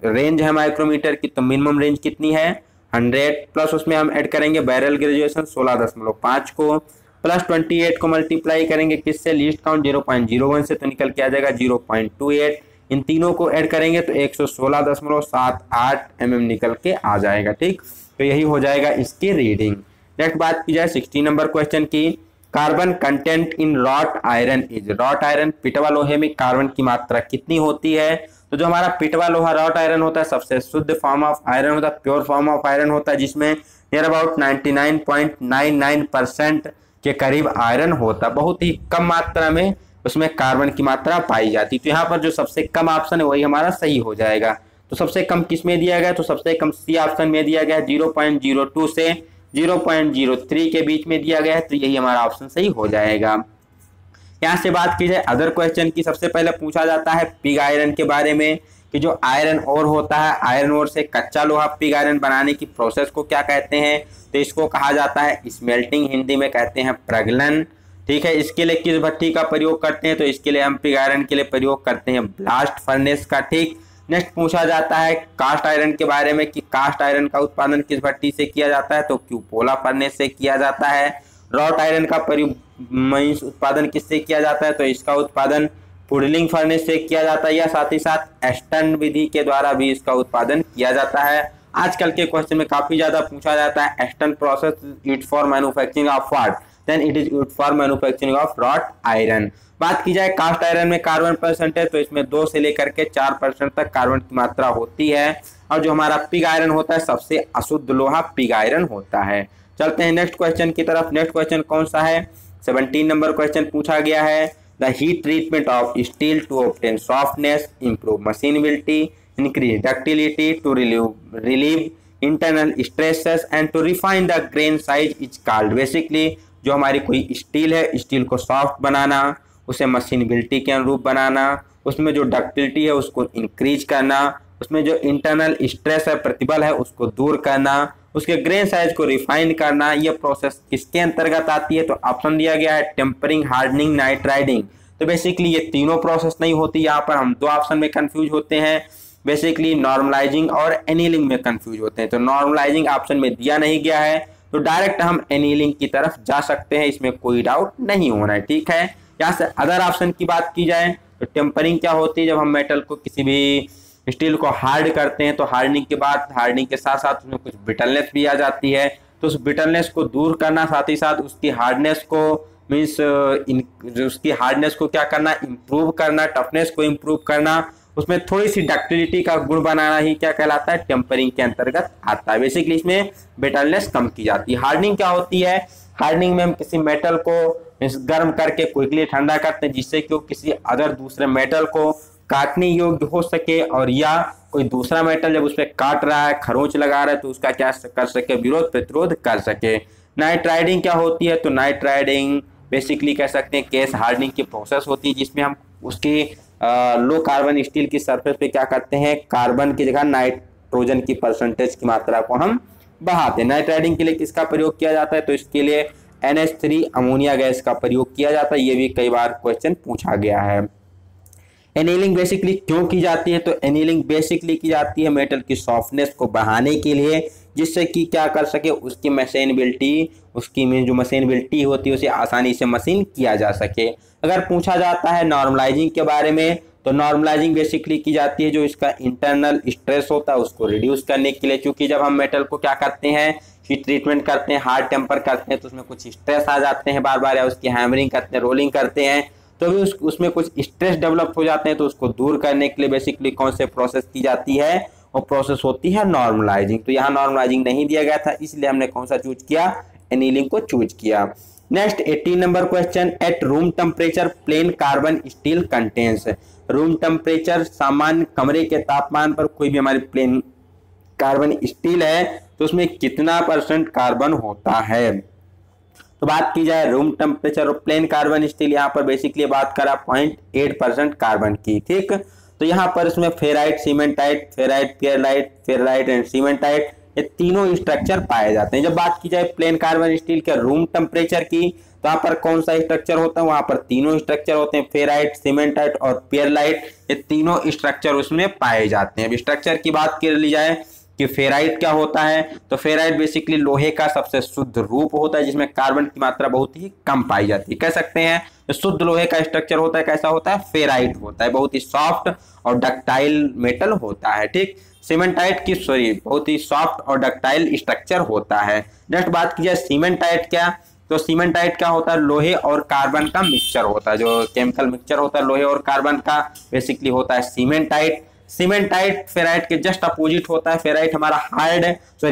रेंज है माइक्रोमीटर की, तो मिनिमम रेंज कितनी है 100 प्लस उसमें हम ऐड करेंगे बैरल ग्रेजुएशन 16.5 को, प्लस 28 को मल्टीप्लाई करेंगे किससे, लीस्ट काउंट 0.01 से, तो निकल के आ जाएगा 0.28। इन तीनों को ऐड करेंगे तो 116.78 mm निकल के आ जाएगा। ठीक, तो यही हो जाएगा इसकी रीडिंग। नेक्स्ट बात की जाए 16 नंबर क्वेश्चन की, carbon content in wrought iron is, wrought iron पिटवा लोहे में कार्बन की मात्रा कितनी होती है। तो जो हमारा पिटवा लोहा रॉट आयरन होता है सबसे शुद्ध फॉर्म ऑफ आयरन होता है, प्योर फॉर्म ऑफ आयरन होता है, जिसमें नियर अबाउट 99.99% के करीब आयरन होता है, बहुत ही कम मात्रा में उसमें कार्बन की मात्रा पाई जाती। तो यहाँ पर जो सबसे कम ऑप्शन है वही हमारा सही हो जाएगा। तो सबसे कम किस में दिया गया, तो सबसे कम सी ऑप्शन में दिया गया, 0.02 से 0.03 के बीच में दिया गया है, तो यही हमारा ऑप्शन सही हो जाएगा। यहाँ से बात की जाए अदर क्वेश्चन की, सबसे पहले पूछा जाता है पिग आयरन के बारे में, कि जो आयरन ओर होता है, आयरन ओर से कच्चा लोहा पिग आयरन बनाने की प्रोसेस को क्या कहते हैं, तो इसको कहा जाता है स्मेल्टिंग, हिंदी में कहते हैं प्रगलन। ठीक है, इसके लिए किस भट्टी का प्रयोग करते हैं, तो इसके लिए हम पिग आयरन के लिए प्रयोग करते हैं ब्लास्ट फर्नेस का। ठीक, नेक्स्ट पूछा जाता है कास्ट आयरन के बारे में, कि कास्ट आयरन का उत्पादन किस भट्टी से किया जाता है, तो क्यूपोला फर्नेस से किया जाता है। रॉट आयरन का उत्पादन किससे किया जाता है, तो इसका उत्पादन पुडलिंग फर्नेस से किया जाता है, या साथ ही साथ एस्टन विधि के द्वारा भी इसका उत्पादन किया जाता है। आजकल के क्वेश्चन में काफी ज्यादा पूछा जाता है Aston process it for manufacturing of what, then it is used for manufacturing of wrought iron. बात की जाए कास्ट आयरन में कार्बन परसेंटेज, तो इसमें 2 से लेकर के 4% तक कार्बन की मात्रा होती है। और जो हमारा पिग आयरन होता है सबसे अशुद्ध लोहा पिग आयरन होता है। चलते हैं नेक्स्ट क्वेश्चन की तरफ। नेक्स्ट क्वेश्चन कौन सा है, 17 नंबर क्वेश्चन पूछा गया है, the heat treatment of steel to obtain softness, improve machinability, increase ductility to relieve internal stresses and to refine the grain size is called। Basically जो हमारी कोई स्टील है, स्टील को सॉफ्ट बनाना, उसे मशीनबिलिटी के अनुरूप बनाना, उसमें जो डक्टिलिटी है उसको इंक्रीज करना, उसमें जो इंटरनल स्ट्रेस है, प्रतिबल है, उसको दूर करना, उसके ग्रेन साइज को रिफाइन करना, ये प्रोसेस किसके अंतर्गत आती है? तो ऑप्शन दिया गया है टेम्परिंग, हार्डनिंग, नाइट्राइडिंग। तो बेसिकली ये तीनों प्रोसेस नहीं होती, यहाँ पर हम दो ऑप्शन में कंफ्यूज होते हैं, बेसिकली नॉर्मलाइजिंग और एनीलिंग में कंफ्यूज होते हैं। तो नॉर्मलाइजिंग ऑप्शन में दिया नहीं गया है, तो डायरेक्ट हम एनीलिंग की तरफ जा सकते हैं, इसमें कोई डाउट नहीं होना है, ठीक है। यहाँ से अदर ऑप्शन की बात की जाए तो टेम्परिंग क्या होती है? जब हम मेटल को, किसी भी स्टील को हार्ड करते हैं तो हार्डनिंग के बाद, हार्डनिंग के साथ साथ उसमें कुछ ब्रिटलनेस भी आ जाती है, तो उस ब्रिटलनेस को दूर करना, साथ ही साथ उसकी हार्डनेस को मीन्स उसकी हार्डनेस को क्या करना? इम्प्रूव करना, टफनेस को इम्प्रूव करना, उसमें थोड़ी सी डक्टिलिटी का गुण बनाना ही क्या कहलाता है? टेम्परिंग के अंतर्गत आता है। बेसिकली इसमें ब्रिटलनेस कम की जाती है। हार्डनिंग क्या होती है? हार्डनिंग में हम किसी मेटल को गर्म करके क्विकली ठंडा करते हैं, जिससे कि वो किसी अदर दूसरे मेटल को काटने योग्य हो सके, और या कोई दूसरा मेटल जब उस पर काट रहा है, खरोंच लगा रहा है, तो उसका क्या कर सके? विरोध प्रतिरोध कर सके। नाइट्राइडिंग क्या होती है? तो नाइट्राइडिंग बेसिकली कह सकते हैं केस हार्डनिंग की प्रोसेस होती है, जिसमें हम उसकी लो कार्बन स्टील की सरफेस पे क्या करते हैं? कार्बन की जगह नाइट्रोजन की परसेंटेज की मात्रा को हम बढ़ाते हैं। नाइट्राइडिंग के लिए किसका प्रयोग किया जाता है? तो इसके लिए NH3 अमोनिया गैस का प्रयोग किया जाता है। ये भी कई बार क्वेश्चन पूछा गया है। एनीलिंग बेसिकली क्यों की जाती है? तो एनीलिंग बेसिकली की जाती है मेटल की सॉफ्टनेस को बढ़ाने के लिए, जिससे कि क्या कर सके? उसकी मशीनबिलिटी, उसकी में जो मशीनबिलिटी होती है उसे आसानी से मशीन किया जा सके। अगर पूछा जाता है नॉर्मलाइजिंग के बारे में, तो नॉर्मलाइजिंग बेसिकली की जाती है जो इसका इंटरनल स्ट्रेस होता है उसको रिड्यूस करने के लिए, क्योंकि जब हम मेटल को क्या करते हैं? हीट ट्रीटमेंट करते हैं, हार्ड टेम्पर करते हैं, तो उसमें कुछ स्ट्रेस आ जाते हैं बार बार, या उसकी हैमरिंग करते हैं, रोलिंग करते हैं, तो भी उसमें कुछ स्ट्रेस डेवलप हो जाते हैं। तो उसको दूर करने के लिए बेसिकली कौन से प्रोसेस की जाती है? वो प्रोसेस होती है नॉर्मलाइजिंग। तो यहाँ नॉर्मलाइजिंग नहीं दिया गया था, इसलिए हमने कौन सा चूज किया? एनीलिंग को चूज किया। Next 18 number question, at room temperature plane carbon steel contains. Room temperature, सामान्य कमरे के तापमान पर कोई भी हमारी प्लेन कार्बन स्टील है तो उसमें कितना % कार्बन होता है? तो बात की जाए रूम टेम्परेचर और प्लेन कार्बन स्टील, यहाँ पर बेसिकली बात करा 0.8% कार्बन की, ठीक। तो यहाँ पर इसमें ferrite, cementite, ferrite, पियरलाइट, ferrite and cementite, ये तीनों स्ट्रक्चर पाए जाते हैं। जब बात की जाए प्लेन कार्बन स्टील के रूम टेम्परेचर की, तो यहाँ पर कौन सा स्ट्रक्चर होता है? वहां पर तीनों स्ट्रक्चर होते हैं, फेराइट, सीमेंटाइट और पियरलाइट, ये तीनों स्ट्रक्चर उसमें पाए जाते हैं। अब स्ट्रक्चर की बात कर ली जाए कि फेराइट क्या होता है, तो फेराइट बेसिकली लोहे का सबसे शुद्ध रूप होता है, जिसमें कार्बन की मात्रा बहुत ही कम पाई जाती है। कह सकते हैं तो शुद्ध लोहे का स्ट्रक्चर होता है, कैसा होता है? फेराइट होता है, बहुत ही सॉफ्ट और डक्टाइल मेटल होता है, ठीक। सीमेंटाइट की बहुत ही सॉफ्ट और डक्टाइल स्ट्रक्चर होता है। नेक्स्ट बात की जाए सीमेंटाइट क्या, तो सीमेंटाइट क्या होता है? लोहे और कार्बन का मिक्सचर होता है, जो केमिकल मिक्सचर होता है लोहे और कार्बन का, बेसिकली होता है सीमेंटाइट। सीमेंटाइट फेराइट के जस्ट अपोजिट होता है। फेराइट हमारा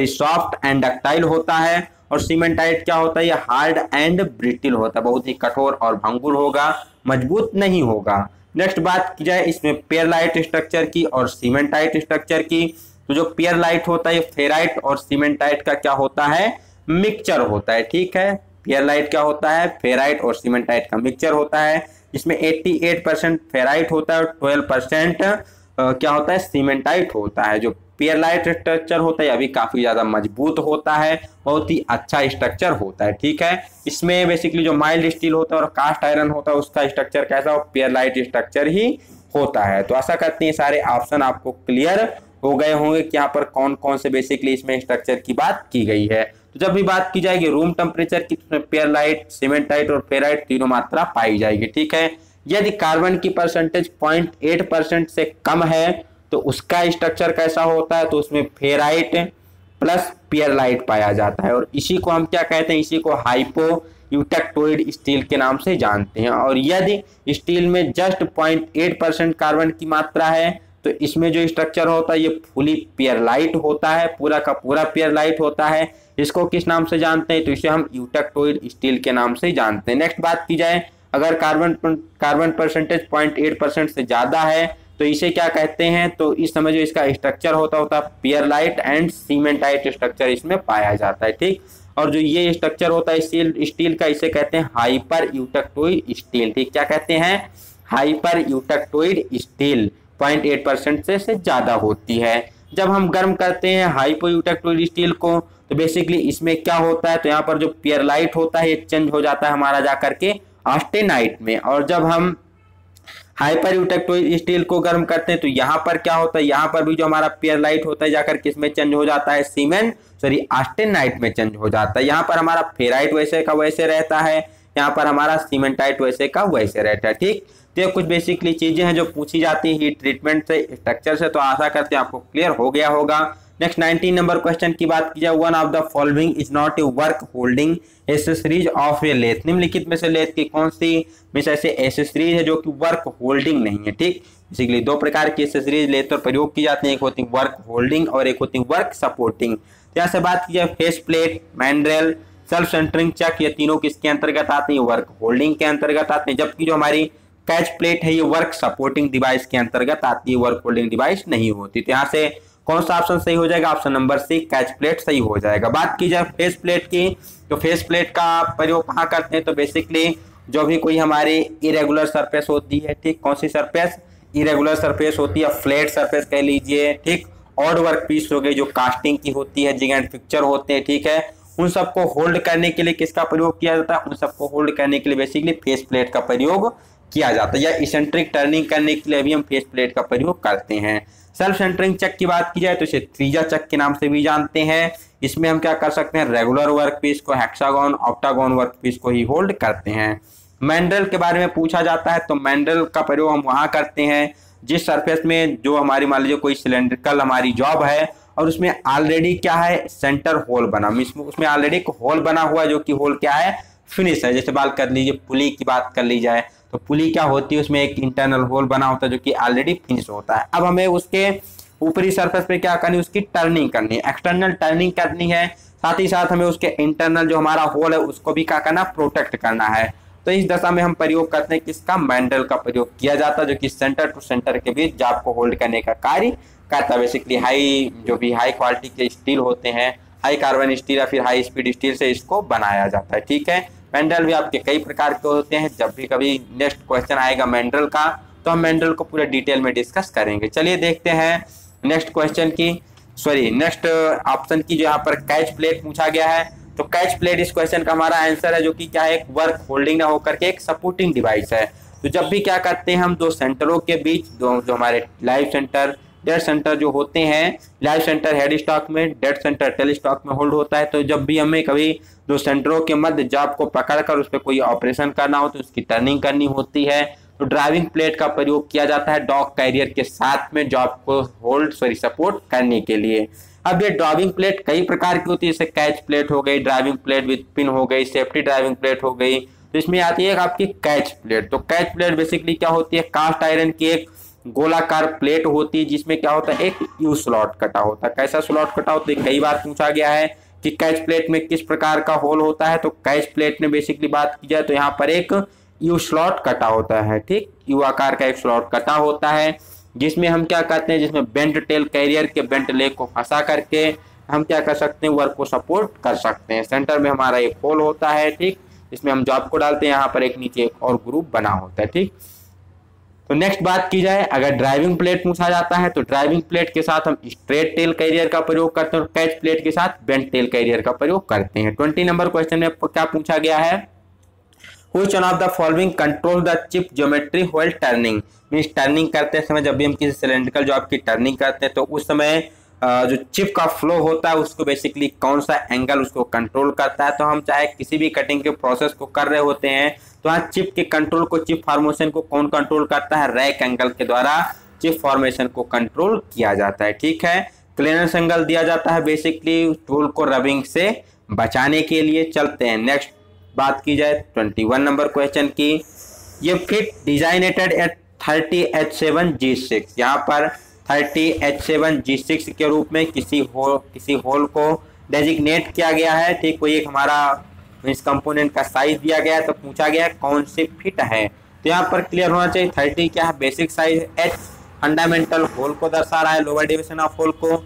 सॉफ्ट एंड डक्टाइल होता है, और सीमेंटाइट क्या होता है? ये हार्ड एंड ब्रिटिल होता है, बहुत ही कठोर और भंगुर होगा, मजबूत नहीं होगा। नेक्स्ट बात की जाए इसमें पियरलाइट स्ट्रक्चर की और सीमेंटाइट स्ट्रक्चर की, तो जो पियरलाइट होता है फेराइट और सीमेंटाइट का क्या होता है? मिक्सचर होता है, ठीक है। पियरलाइट क्या होता है? फेराइट और सीमेंटाइट का मिक्सचर होता है, जिसमें 88% फेराइट होता है और 12% क्या होता है? सीमेंटाइट होता है। जो पियरलाइट स्ट्रक्चर होता है अभी काफी ज्यादा मजबूत होता है, बहुत ही अच्छा स्ट्रक्चर होता है, ठीक है। इसमें बेसिकली जो माइल्ड स्टील होता है और कास्ट आयरन होता है उसका स्ट्रक्चर कैसा हो? पियरलाइट स्ट्रक्चर ही होता है। तो आशा करते हैं सारे ऑप्शन आपको क्लियर हो गए होंगे कि यहाँ पर कौन कौन से बेसिकली इसमें स्ट्रक्चर की बात की गई है। तो जब भी बात की जाएगी रूम टेम्परेचर की, तो पियरलाइट, सीमेंटाइट और फेराइट तीनों मात्रा पाई जाएगी, ठीक है। यदि कार्बन की परसेंटेज 0.8% से कम है तो उसका स्ट्रक्चर कैसा होता है? तो उसमें फेराइट प्लस पियरलाइट पाया जाता है, और इसी को हम क्या कहते हैं? इसी को हाइपो यूटेक्टोइड स्टील के नाम से जानते हैं। और यदि स्टील में जस्ट 0.8% कार्बन की मात्रा है तो इसमें जो स्ट्रक्चर होता है ये फुली पियरलाइट होता है, पूरा का पूरा पियरलाइट होता है। इसको किस नाम से जानते हैं? तो इसे हम यूटेक्टोइड स्टील के नाम से जानते हैं। नेक्स्ट बात की जाए, अगर कार्बन परसेंटेज 0.8% से ज्यादा है तो इसे क्या कहते हैं, तो इस समय जो इसका स्ट्रक्चर होता है पियरलाइट एंड सीमेंटाइट स्ट्रक्चर इसमें पाया जाता है, ठीक। और जो ये स्ट्रक्चर होता है स्टील का, इसे कहते हैं हाइपर यूटेक्टोइड स्टील, ठीक। क्या कहते हैं, हाइपर यूटेक्टोइड स्टील 0.8% से ज्यादा होती है। जब हम गर्म करते हैं हाइपर यूटेक्टोइड स्टील को, तो बेसिकली इसमें क्या होता है, तो यहाँ पर जो पियरलाइट होता है ये चेंज हो जाता है हमारा जाकर के ऑस्टेनाइट में। और जब हम हाइपर यूटेक्टोइड स्टील को गर्म करते हैं तो यहाँ पर क्या होता है, यहाँ पर भी जो हमारा पियरलाइट होता है जाकर किसमें चेंज हो जाता है, ऑस्टेनाइट में चेंज हो जाता है। यहाँ पर हमारा फेराइट वैसे का वैसे रहता है, यहाँ पर हमारा सीमेंटाइट वैसे का वैसे रहता है, ठीक। तो ये कुछ बेसिकली चीजें हैं जो पूछी जाती है हीट ट्रीटमेंट से, स्ट्रक्चर से। तो आशा करते हैं आपको क्लियर हो गया होगा। नेक्स्ट 19 नंबर क्वेश्चन की बात की जाए, one of the following is not a work holding accessories of a lathe. निम्नलिखित में से लेथ की कौन सी में से ऐसे एसेसरीज है जो कि वर्क होल्डिंग नहीं है, ठीक। बेसिकली दो प्रकार की एसेसरीज लेथ पर प्रयोग की जाती है, एक होती है वर्क होल्डिंग और एक होती है वर्क सपोर्टिंग। यहाँ से बात की जाए face plate, mandrel, self centring chuck, ये तीनों किसके अंतर्गत आते हैं, वर्क होल्डिंग के अंतर्गत आते हैं। जबकि जो हमारी कैच प्लेट है ये वर्क सपोर्टिंग डिवाइस के अंतर्गत आती है, वर्क होल्डिंग डिवाइस नहीं होती। तो यहाँ से कौन सा ऑप्शन सही हो जाएगा, option number C catch plate सही हो जाएगा। बात की जाए फेस प्लेट की, तो फेस प्लेट का प्रयोग कहाँ करते हैं, तो बेसिकली जो भी कोई हमारी इरेगुलर सरफेस होती है, ठीक। कौन सी सरफेस, इरेगुलर सरफेस होती है, फ्लैट सरफेस कह लीजिए, ठीक। ऑड वर्क पीस हो गई जो कास्टिंग की होती है, जिग एंड फिक्चर होते हैं, ठीक है। उन सबको होल्ड करने के लिए किसका प्रयोग किया जाता है, उन सबको होल्ड करने के लिए बेसिकली फेस प्लेट का प्रयोग किया जाता है। या इसेंट्रिक टर्निंग करने के लिए भी हम फेस प्लेट का प्रयोग करते हैं। सेल्फ सेंटरिंग चक की बात की जाए तो इसे त्रिज्या चक के नाम से भी जानते हैं। इसमें हम क्या कर सकते हैं, रेगुलर वर्क पीस को, हेक्सागोन, ऑक्टागोन वर्क पीस को ही होल्ड करते हैं। मैंड्रेल के बारे में पूछा जाता है, तो मैंड्रेल का प्रयोग हम वहां करते हैं जिस सरफेस में जो हमारी मान लीजिए कोई सिलेंड्रिकल हमारी जॉब है और उसमें ऑलरेडी क्या है, सेंटर होल बना, उसमें ऑलरेडी एक होल बना हुआ है जो कि होल क्या है, फिनिश है। जैसे बात कर लीजिए पुली की बात कर ली जाए, तो पुली क्या होती है, उसमें एक इंटरनल होल बना होता है जो कि ऑलरेडी फिनिश होता है। अब हमें उसके ऊपरी सरफेस पे क्या करनी है, उसकी टर्निंग करनी है, एक्सटर्नल टर्निंग करनी है। साथ ही साथ हमें उसके इंटरनल जो हमारा होल है उसको भी क्या करना, प्रोटेक्ट करना है। तो इस दशा में हम प्रयोग करते हैं किसका, मैंड्रेल का प्रयोग किया जाता है, जो कि सेंटर टू सेंटर के बीच जॉब को होल्ड करने का कार्य करता है। बेसिकली हाई जो भी हाई क्वालिटी के स्टील होते हैं, हाई कार्बन स्टील या फिर हाई स्पीड स्टील से इसको बनाया जाता है, ठीक है। मैंड्रेल भी आपके कई प्रकार के होते हैं। जब भी कभी नेक्स्ट क्वेश्चन आएगा मैंड्रेल का तो हम मैंड्रेल को पूरे डिटेल में डिस्कस करेंगे। चलिए देखते हैं नेक्स्ट क्वेश्चन की, नेक्स्ट ऑप्शन की, जो यहाँ पर कैच प्लेट पूछा गया है। तो कैच प्लेट इस क्वेश्चन का हमारा आंसर है, जो कि क्या है, एक वर्क होल्डिंग ना होकर के एक सपोर्टिंग डिवाइस है। तो जब भी क्या करते हैं हम दो सेंटरों के बीच, दो जो हमारे लाइव सेंटर डेड सेंटर जो होते हैं, लाइव सेंटर हेड स्टॉक में, डेड सेंटर टेल स्टॉक में होल्ड होता है। तो जब भी हमें कभी दो सेंटरों के मध्य जॉब को पकड़कर उस पर कोई ऑपरेशन करना हो तो उसकी टर्निंग करनी होती है, तो ड्राइविंग प्लेट का प्रयोग किया जाता है डॉग कैरियर के साथ में जॉब को होल्ड सपोर्ट करने के लिए। अब ये ड्राइविंग प्लेट कई प्रकार की होती है, जैसे कैच प्लेट हो गई, ड्राइविंग प्लेट विद पिन हो गई, सेफ्टी ड्राइविंग प्लेट हो गई। तो इसमें आती है आपकी कैच प्लेट। तो कैच प्लेट बेसिकली क्या होती है, कास्ट आयरन की एक गोलाकार प्लेट होती है जिसमें क्या होता है, एक यू स्लॉट कटा होता है। कैसा स्लॉट कटा होता है, कई बार पूछा गया है कि कैच प्लेट में किस प्रकार का होल होता है। तो कैच प्लेट में बेसिकली बात की जाए तो यहाँ पर एक यू स्लॉट कटा होता है, ठीक, यू आकार का एक स्लॉट कटा होता है, जिसमें हम क्या करते हैं, जिसमें बेंट टेल कैरियर के बेंट लेग को फंसा करके हम क्या कर सकते हैं, वर्क को सपोर्ट कर सकते हैं। सेंटर में हमारा एक होल होता है, ठीक, इसमें हम जॉब को डालते हैं, यहाँ पर एक नीचे एक और ग्रुप बना होता है, ठीक। तो नेक्स्ट बात की जाए, अगर ड्राइविंग प्लेट पूछा जाता है तो ड्राइविंग प्लेट के साथ हम स्ट्रेट टेल कैरियर का प्रयोग करते हैं और कैच प्लेट के साथ बेंट टेल कैरियर का प्रयोग करते हैं। 20 नंबर क्वेश्चन में क्या पूछा गया है, Which one of the following control the chip geometry while turning? Means turning करते समय जब भी हम किसी सिलेंड्रिकल जॉब की टर्निंग करते हैं तो उस समय जो चिप का फ्लो होता है उसको बेसिकली कौन सा एंगल उसको कंट्रोल करता है। तो हम चाहे किसी भी कटिंग के प्रोसेस को कर रहे होते हैं तो यहाँ चिप के कंट्रोल को, चिप फॉर्मेशन को कौन कंट्रोल करता है, रैक एंगल के द्वारा चिप फॉर्मेशन को कंट्रोल किया जाता है, ठीक है। क्लीयरेंस एंगल दिया जाता है बेसिकली टूल को रबिंग से बचाने के लिए। चलते हैं नेक्स्ट बात की जाए 21 नंबर क्वेश्चन की, ये फिट डिजाइनेटेड एट 30H7G6, यहाँ पर 30H7G6 के रूप में किसी होल को डेजिग्नेट किया गया है, ठीक। कोई एक हमारा इस कंपोनेंट का साइज दिया गया है तो पूछा गया है कौन से फिट है। तो यहाँ पर क्लियर होना चाहिए 30 क्या है, basic size, H fundamental hole को दर्शा रहा है, लोअर डेविएशन ऑफ होल को।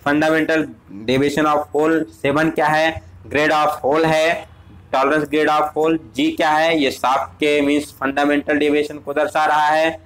फंडामेंटल डेविएशन ऑफ होल 7 क्या है, ग्रेड ऑफ होल है, tolerance grade of hole. G क्या है, ये शाफ्ट के मींस फंडामेंटल डेविएशन को दर्शा रहा है।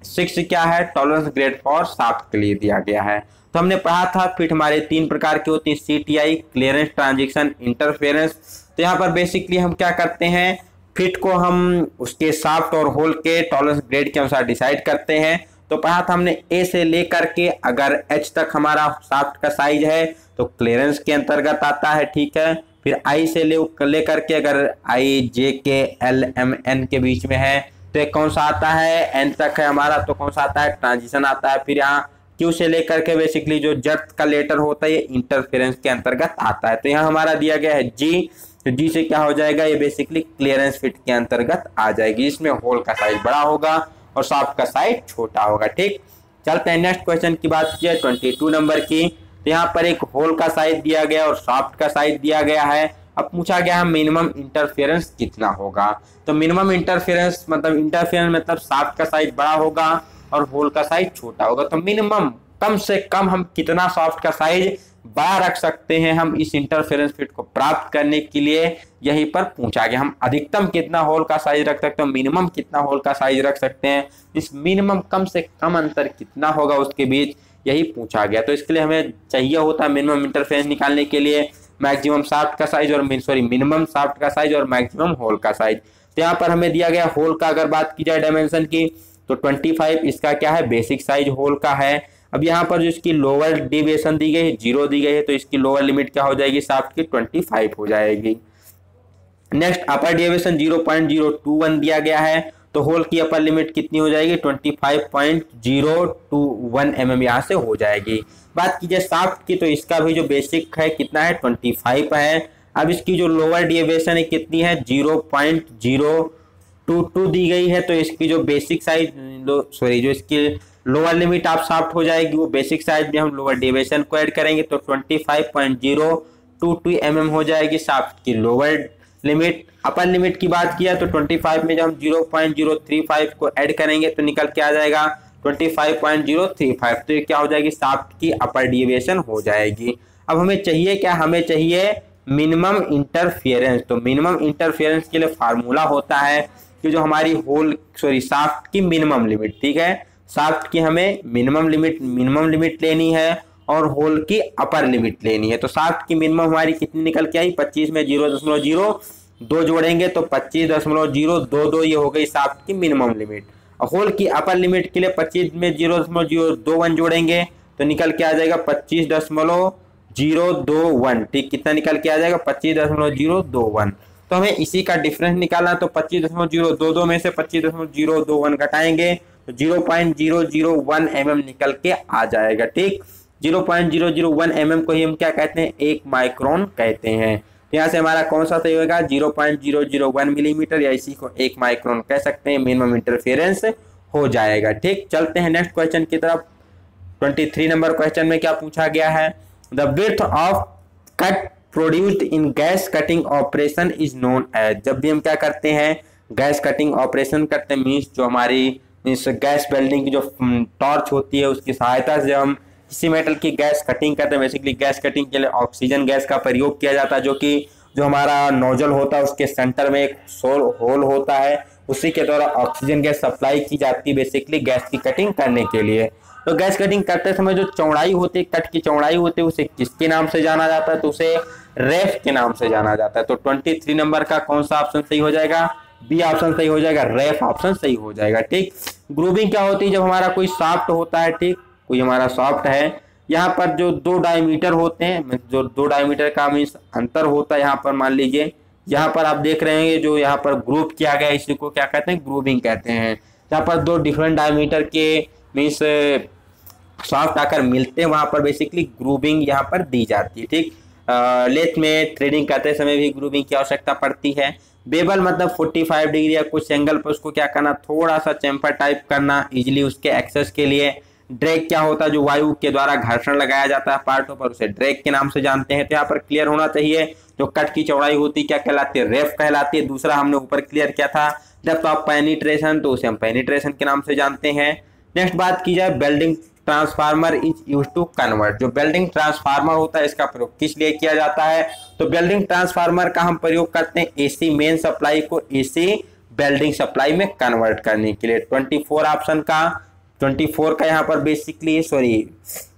6 क्या है, टॉलरेंस ग्रेड फॉर शाफ्ट के लिए दिया गया है। तो हमने पढ़ा था फिट हमारे 3 प्रकार की होती है, CTI, क्लियरेंस, ट्रांजिशन, इंटरफेरेंस। तो यहाँ पर बेसिकली हम क्या करते हैं, फिट को हम उसके शाफ्ट और होल के टॉलरेंस ग्रेड के अनुसार डिसाइड करते हैं। तो पढ़ा था हमने ए से लेकर के अगर एच तक हमारा शाफ्ट का साइज है तो क्लियरेंस के अंतर्गत आता है, ठीक है। फिर आई से लेकर के अगर आई जे के एल एम एन के बीच में है तो एक कौन सा आता है, एन तक है हमारा तो कौन सा आता है, ट्रांजिशन आता है। फिर यहाँ क्यू से लेकर के बेसिकली जो जर्थ का लेटर होता है ये इंटरफेरेंस के अंतर्गत आता है। तो यहाँ हमारा दिया गया है जी, तो जी से क्या हो जाएगा, ये बेसिकली क्लियरेंस फिट के अंतर्गत आ जाएगी। इसमें होल का साइज बड़ा होगा और शाफ्ट का साइज छोटा होगा, ठीक। चलते हैं नेक्स्ट क्वेश्चन की बात की है 22 नंबर की। तो यहाँ पर एक होल का साइज दिया गया और शाफ्ट का साइज दिया गया है। अब पूछा गया है मिनिमम इंटरफेरेंस कितना होगा। तो मिनिमम इंटरफेरेंस मतलब शाफ्ट का साइज बड़ा होगा और होल का साइज छोटा होगा। तो मिनिमम कम से कम हम कितना शाफ्ट का साइज बड़ा रख सकते हैं हम इस इंटरफेरेंस फिट को प्राप्त करने के लिए, यहीं पर पूछा गया। हम अधिकतम कितना होल का साइज रख सकते हैं, मिनिमम कितना होल का साइज रख सकते हैं, इस मिनिमम कम से कम अंतर कितना होगा उसके बीच, यही पूछा गया। तो इसके लिए हमें चाहिए होता है मिनिमम इंटरफेरेंस निकालने के लिए मैक्सिमम शाफ्ट का साइज और मिनिमम शाफ्ट का साइज और मैक्सिमम होल का साइज। तो यहाँ पर हमें दिया गया होल का अगर बात की जाए डायमेंशन की तो 25 इसका क्या है, बेसिक साइज होल का है। अब यहाँ पर जो इसकी लोअर डेविएशन दी गई है 0 दी गई है तो इसकी लोअर लिमिट क्या हो जाएगी, शाफ्ट की 25 हो जाएगी। नेक्स्ट अपर डेविएशन 0.021 दिया गया है तो होल की अपर लिमिट कितनी हो जाएगी, 25.021 mm यहाँ से हो जाएगी। बात कीजिए शाफ्ट की तो इसका भी जो बेसिक है कितना है, 25 है। अब इसकी जो लोअर डेविएशन है कितनी है, 0.022 दी गई है तो इसकी जो बेसिक साइज जो इसकी लोअर लिमिट आप शाफ्ट हो जाएगी वो बेसिक साइज में हम लोअर डेविएशन को ऐड करेंगे तो 25.022 mm हो जाएगी शाफ्ट की लोअर लिमिट। अपर लिमिट की बात किया तो 25 में जब हम 0.035 को ऐड करेंगे तो निकल के आ जाएगा 25.035। तो ये क्या हो जाएगी, शाफ्ट की अपर डेविएशन हो जाएगी। अब हमें चाहिए क्या, हमें चाहिए मिनिमम इंटरफेरेंस। तो मिनिमम इंटरफेरेंस के लिए फार्मूला होता है कि जो हमारी शाफ्ट की मिनिमम लिमिट, ठीक है, शाफ्ट की हमें मिनिमम लिमिट लेनी है और होल की अपर लिमिट लेनी है। तो शाफ्ट की मिनिमम हमारी कितनी निकल के आई, 25 में 0.02 जोड़ेंगे तो 25.022 ये हो गई शाफ्ट की मिनिमम लिमिट। और होल की अपर लिमिट के लिए 25 में 0.021 जोड़ेंगे तो निकल के आ जाएगा 25.021, ठीक, कितना निकल के आ जाएगा 25.021। तो हमें इसी का डिफरेंस निकालना, तो 25.022 में से 25.021 घटाएंगे तो 0.001 mm निकल के आ जाएगा, ठीक। 0.001 mm को ही हम क्या कहते हैं, 1 माइक्रोन कहते हैं। तो यहाँ से हमारा कौन सा सही होगा, 0.001 मिलीमीटर या इसी को 1 माइक्रोन कह सकते हैं, मिनिमम इंटरफेरेंस हो जाएगा, ठीक। चलते हैं नेक्स्ट क्वेश्चन की तरफ। 23 नंबर क्वेश्चन में क्या पूछा गया है, the width of cut produced in gas cutting operation is known as. जब भी हम क्या करते हैं, गैस कटिंग ऑपरेशन करते हैं मीन्स जो हमारी गैस वेल्डिंग की जो टॉर्च होती है उसकी सहायता से हम किसी मेटल की गैस कटिंग करते हैं। बेसिकली गैस कटिंग के लिए ऑक्सीजन गैस का प्रयोग किया जाता है, जो हमारा नोजल होता है उसके सेंटर में एक होल होता है, उसी के द्वारा ऑक्सीजन गैस सप्लाई की जाती है बेसिकली गैस की कटिंग करने के लिए। तो गैस कटिंग करते समय जो चौड़ाई होती है, कट की चौड़ाई होती है, उसे किसके नाम से जाना जाता है, तो उसे रेफ के नाम से जाना जाता है। तो 23 नंबर का कौन सा ऑप्शन सही हो जाएगा, बी ऑप्शन सही हो जाएगा, रेफ ऑप्शन सही हो जाएगा, ठीक। ग्रूविंग क्या होती है, जब हमारा कोई शाफ्ट होता है, ठीक, कोई हमारा शाफ्ट है, यहाँ पर जो 2 डायमीटर होते हैं, जो 2 डायमीटर का मीन्स अंतर होता है, यहाँ पर मान लीजिए यहाँ पर आप देख रहे हैं जो यहाँ पर ग्रुप किया गया इसी को क्या कहते हैं, ग्रूविंग कहते हैं। यहाँ पर 2 डिफरेंट डायमीटर के मीन्स शाफ्ट आकर मिलते हैं, वहां पर बेसिकली ग्रूविंग यहाँ पर दी जाती है, ठीक। लेथ में थ्रेडिंग करते समय भी ग्रूविंग की आवश्यकता पड़ती है। बेबल मतलब 45 डिग्री या कुछ एंगल पर उसको क्या करना, थोड़ा सा चैम्फर टाइप करना इजिली उसके एक्सेस के लिए। ड्रैग क्या होता है, जो वायु के द्वारा घर्षण लगाया जाता है पार्टों पर, उसे ड्रैग के नाम से जानते हैं। तो यहाँ पर क्लियर होना चाहिए, जो कट की चौड़ाई होती है क्या कहलाती है, रेफ कहलाती है। दूसरा हमने ऊपर क्लियर किया था डेप्थ ऑफ पेनिट्रेशन, तो उसे हम पेनिट्रेशन के नाम से जानते हैं। नेक्स्ट बात की जाए welding transformer is use to convert, जो बेल्डिंग ट्रांसफार्मर होता है इसका प्रयोग किस लिए किया जाता है? तो बेल्डिंग ट्रांसफार्मर का हम प्रयोग करते हैं एसी मेन सप्लाई को एसी बेल्डिंग सप्लाई में कन्वर्ट करने के लिए। 24 ऑप्शन का 24 का यहाँ पर बेसिकली सॉरी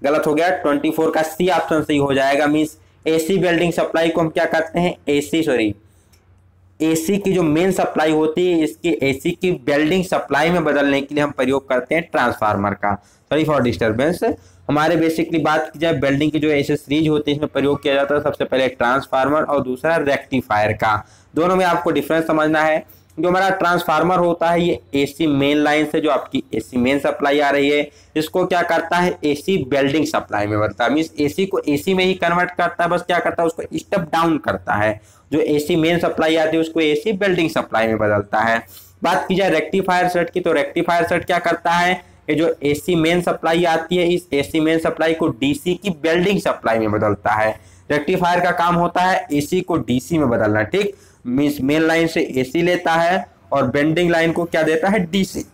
गलत हो गया, 24 का सी ऑप्शन सही हो जाएगा। मीन्स एसी बेल्डिंग सप्लाई को हम क्या करते हैं एसी की जो मेन सप्लाई होती है इसकी एसी की बेल्डिंग सप्लाई में बदलने के लिए हम प्रयोग करते हैं ट्रांसफार्मर का। Sorry for disturbance. हमारे बेसिकली बात की जाए बेल्डिंग की जो एसेसरीज होती है इसमें प्रयोग किया जाता है सबसे पहले ट्रांसफार्मर और दूसरा रेक्टिफायर का। दोनों में आपको डिफरेंस समझना है। जो हमारा ट्रांसफार्मर होता है ये एसी मेन लाइन से जो आपकी एसी मेन सप्लाई आ रही है इसको क्या करता है एसी बेल्डिंग सप्लाई में बदलता है। मींस एसी को एसी में ही कन्वर्ट करता है, बस क्या करता है उसको स्टेप डाउन करता है। जो एसी मेन सप्लाई आती है उसको एसी बेल्डिंग सप्लाई में बदलता है। बात की जाए रेक्टिफायर सेट की, तो रेक्टिफायर सेट क्या करता है, ये जो एसी मेन सप्लाई आती है इस एसी मेन सप्लाई को डीसी की बेल्डिंग सप्लाई में बदलता है। रेक्टिफायर का काम होता है एसी को डीसी में बदलना। ठीक, मींस मेन लाइन से एसी लेता है और बेंडिंग लाइन को क्या देता है DC,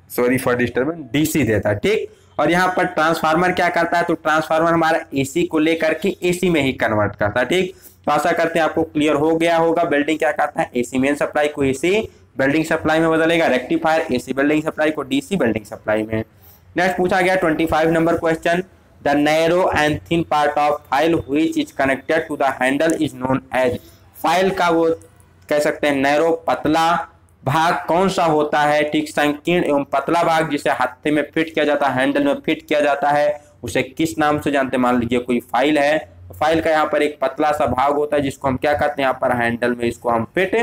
sorry for disturbance, DC देता है। ठीक, और यहाँ पर ट्रांसफार्मर क्या करता है, तो ट्रांसफार्मर हमारा एसी को लेकर के एसी में ही कन्वर्ट करता है। ठीक, तो आशा करते हैं आपको क्लियर हो गया होगा। बेल्डिंग क्या करता है एसी मेन सप्लाई को एसी बेल्डिंग सप्लाई में बदलेगा, रेक्टिफायर एसी बेल्डिंग सप्लाई को डीसी बेल्डिंग सप्लाई में। नेक्स्ट पूछा गया 25 number question, the narrow and thin part of file which is connected to the handle is known as. File का वो कह सकते हैं नैरो पतला भाग कौन सा होता है? ठीक, संकीर्ण एवं पतला भाग जिसे हाथे में फिट किया जाता है, हैंडल में फिट किया जाता है, उसे किस नाम से जानते हैं? मान लीजिए कोई फाइल है, फाइल का यहाँ पर एक पतला सा भाग होता है जिसको हम क्या करते हैं यहाँ पर हैंडल में इसको हम फिट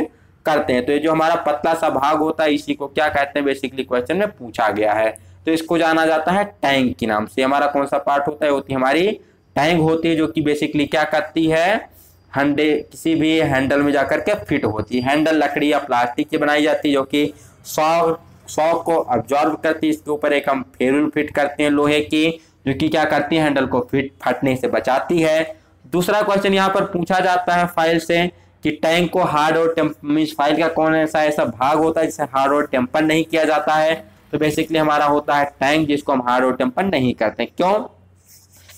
करते हैं। तो ये जो हमारा पतला सा भाग होता है इसी को क्या कहते हैं बेसिकली क्वेश्चन में पूछा गया है। तो इसको जाना जाता है टैंक के नाम से। हमारा कौन सा पार्ट होता है? होती है हमारी टैंक होती है जो कि बेसिकली क्या करती है किसी भी हैंडल में जाकर के फिट होती है। हैंडल लकड़ी या प्लास्टिक की बनाई जाती है जो कि शॉक को अब्जॉर्ब करती है। इसके ऊपर एक हम फेरुल फिट करते हैं लोहे की जो कि क्या करती है हैंडल को फटने से बचाती है। दूसरा क्वेश्चन यहाँ पर पूछा जाता है फाइल से कि टैंक को हार्ड और मींस फाइल का कौन ऐसा भाग होता है जिसे हार्ड और टेम्पर नहीं किया जाता है? तो बेसिकली हमारा होता है टैंक जिसको हम हार्ड और टेम्पर नहीं करते। क्यों?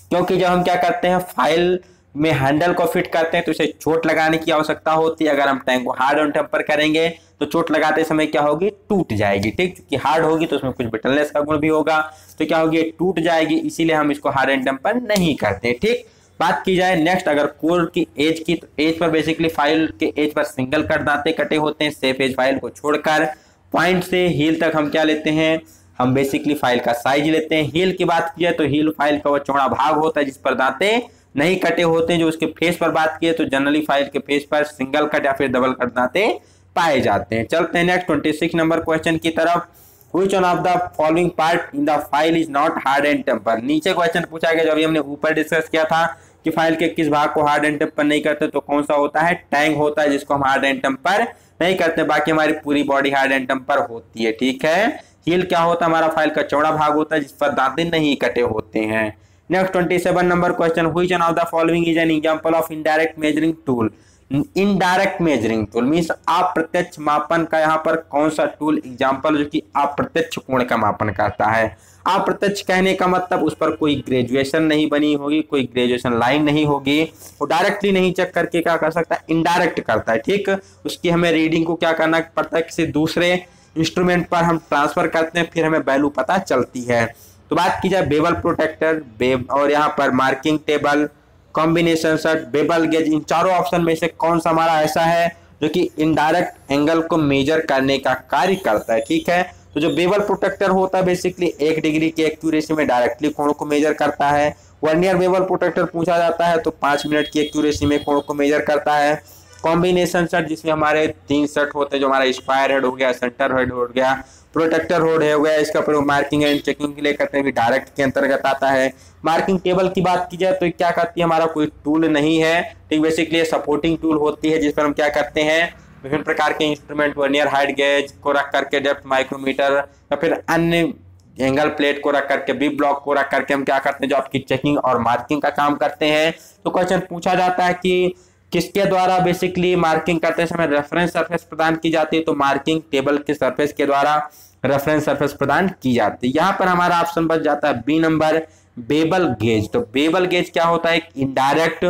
क्योंकि जब हम क्या करते हैं फाइल में हैंडल को फिट करते हैं तो इसे चोट लगाने की आवश्यकता होती है। अगर हम टैंक को हार्ड और टेम्पर करेंगे तो चोट लगाते समय क्या होगी टूट जाएगी। ठीक, क्योंकि हार्ड होगी तो उसमें कुछ ब्रिटलनेस का गुण भी होगा तो क्या होगी टूट जाएगी, इसीलिए हम इसको हार्ड एंड टेम्पर नहीं करते। ठीक, बात की जाए नेक्स्ट अगर कोर की एज की, तो एज पर बेसिकली फाइल के एज पर सिंगल कट दांते कटे होते हैं। सेफ एज फाइल को छोड़कर पॉइंट से हील तक हम क्या लेते हैं, हम बेसिकली फाइल का साइज लेते हैं। हील की बात की जाए तो हील फाइल का वो चौड़ा भाग होता है जिस पर दांते नहीं कटे होते हैं। जो उसके फेस पर बात की है तो जनरली फाइल के फेस पर सिंगल कट या फिर डबल कट दांते पाए जाते हैं। चलते हैं नेक्स्ट 26 नंबर क्वेश्चन की तरफ। Which one of the following part in the file is not hard and temper? नीचे क्वेश्चन पूछा गया जो अभी हमने ऊपर डिस्कस किया था कि फाइल के किस भाग को हार्ड एंड टेम्पर नहीं करते, तो कौन सा होता है टैंक होता है जिसको हम हार्ड एंड टेम्पर नहीं करते। बाकी हमारी पूरी बॉडी हार्ड एंड टेम्पर होती है। ठीक है, हील क्या होता है हमारा फाइल का चौड़ा भाग होता है जिस पर दांते नहीं कटे होते हैं। Next 27 number question, which one of the following is an example of indirect measuring tool? Indirect measuring tool means अप्रत्यक्ष मापन का यहाँ पर कौन सा टूल एग्जांपल जो कि अप्रत्यक्ष कोण का मापन करता है? अप्रत्यक्ष कहने का मतलब उस पर कोई ग्रेजुएशन नहीं बनी होगी, कोई ग्रेजुएशन लाइन नहीं होगी, वो डायरेक्टली नहीं चेक करके क्या कर सकता है इनडायरेक्ट करता है। ठीक, उसकी हमें रीडिंग को क्या करना पड़ता है किसी दूसरे इंस्ट्रूमेंट पर हम ट्रांसफर करते हैं फिर हमें वैल्यू पता चलती है। तो बात की जाए बेवल प्रोटेक्टर और यहाँ पर marking table, combination set, bevel gauge, इन चारों ऑप्शन में से कौन सा हमारा ऐसा है जो कि इनडायरेक्ट एंगल को मेजर करने का कार्य करता है? ठीक है, तो जो बेवल प्रोटेक्टर होता है बेसिकली 1 डिग्री की एक्यूरेसी में डायरेक्टली कोण को मेजर करता है। वर्नियर बेवल प्रोटेक्टर पूछा जाता है तो 5 मिनट की एक्यूरेसी में कोण को मेजर करता है। कॉम्बिनेशन सेट जिसमें हमारे 3 सेट होते हैं, जो हमारा स्क्वायर हेड हो गया, सेंटर हेड हो गया, प्रोटेक्टर हेड हो गया, इसका प्रयोग मार्किंग एंड चेकिंग के लिए करते हैं, डायरेक्ट के अंतर्गत आता है। मार्किंग टेबल की बात की जाए तो क्या करती है हमारा कोई टूल नहीं है। ठीक, बेसिकली सपोर्टिंग टूल होती है जिस पर हम क्या करते हैं विभिन्न प्रकार के इंस्ट्रूमेंट वर्नियर हाइट गेज को रख करके, डेप्थ माइक्रोमीटर या फिर अन्य एंगल प्लेट को रख करके, बी ब्लॉक को रख करके हम क्या करते हैं जो आपकी चेकिंग और मार्किंग का काम करते हैं। तो क्वेश्चन पूछा जाता है कि किसके द्वारा बेसिकली मार्किंग करते समय रेफरेंस सरफेस प्रदान की जाती है? तो मार्किंग टेबल के सरफेस के द्वारा। रेफरेंस सरफेस प्रदान की जाती है। यहाँ पर हमारा ऑप्शन बच जाता है बी नंबर, बेबल गेज। तो बेबल गेज क्या होता है? एक इनडायरेक्ट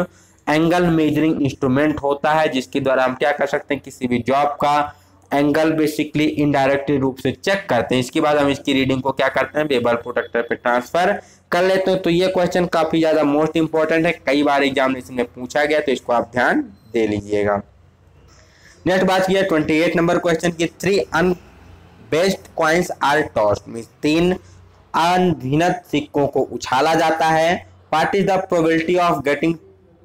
एंगल मेजरिंग इंस्ट्रूमेंट होता है जिसके द्वारा हम क्या कर सकते हैं, किसी भी जॉब का एंगल बेसिकली इनडायरेक्टली रूप से चेक करते हैं। इसके बाद हम इसकी रीडिंग को क्या करते हैं, बेबल प्रोट्रैक्टर पे ट्रांसफर कर लेते हैं। तो ये क्वेश्चन काफी ज्यादा मोस्ट इंपॉर्टेंट है, कई बार एग्जामिनेशन में पूछा गया, तो इसको आप ध्यान दे लीजिएगा। नेक्स्ट बात किया 28 नंबर क्वेश्चन की, 3 unbiased coins are tossed, means 3 अनभिनत सिक्कों को उछाला जाता है। What is the probability of getting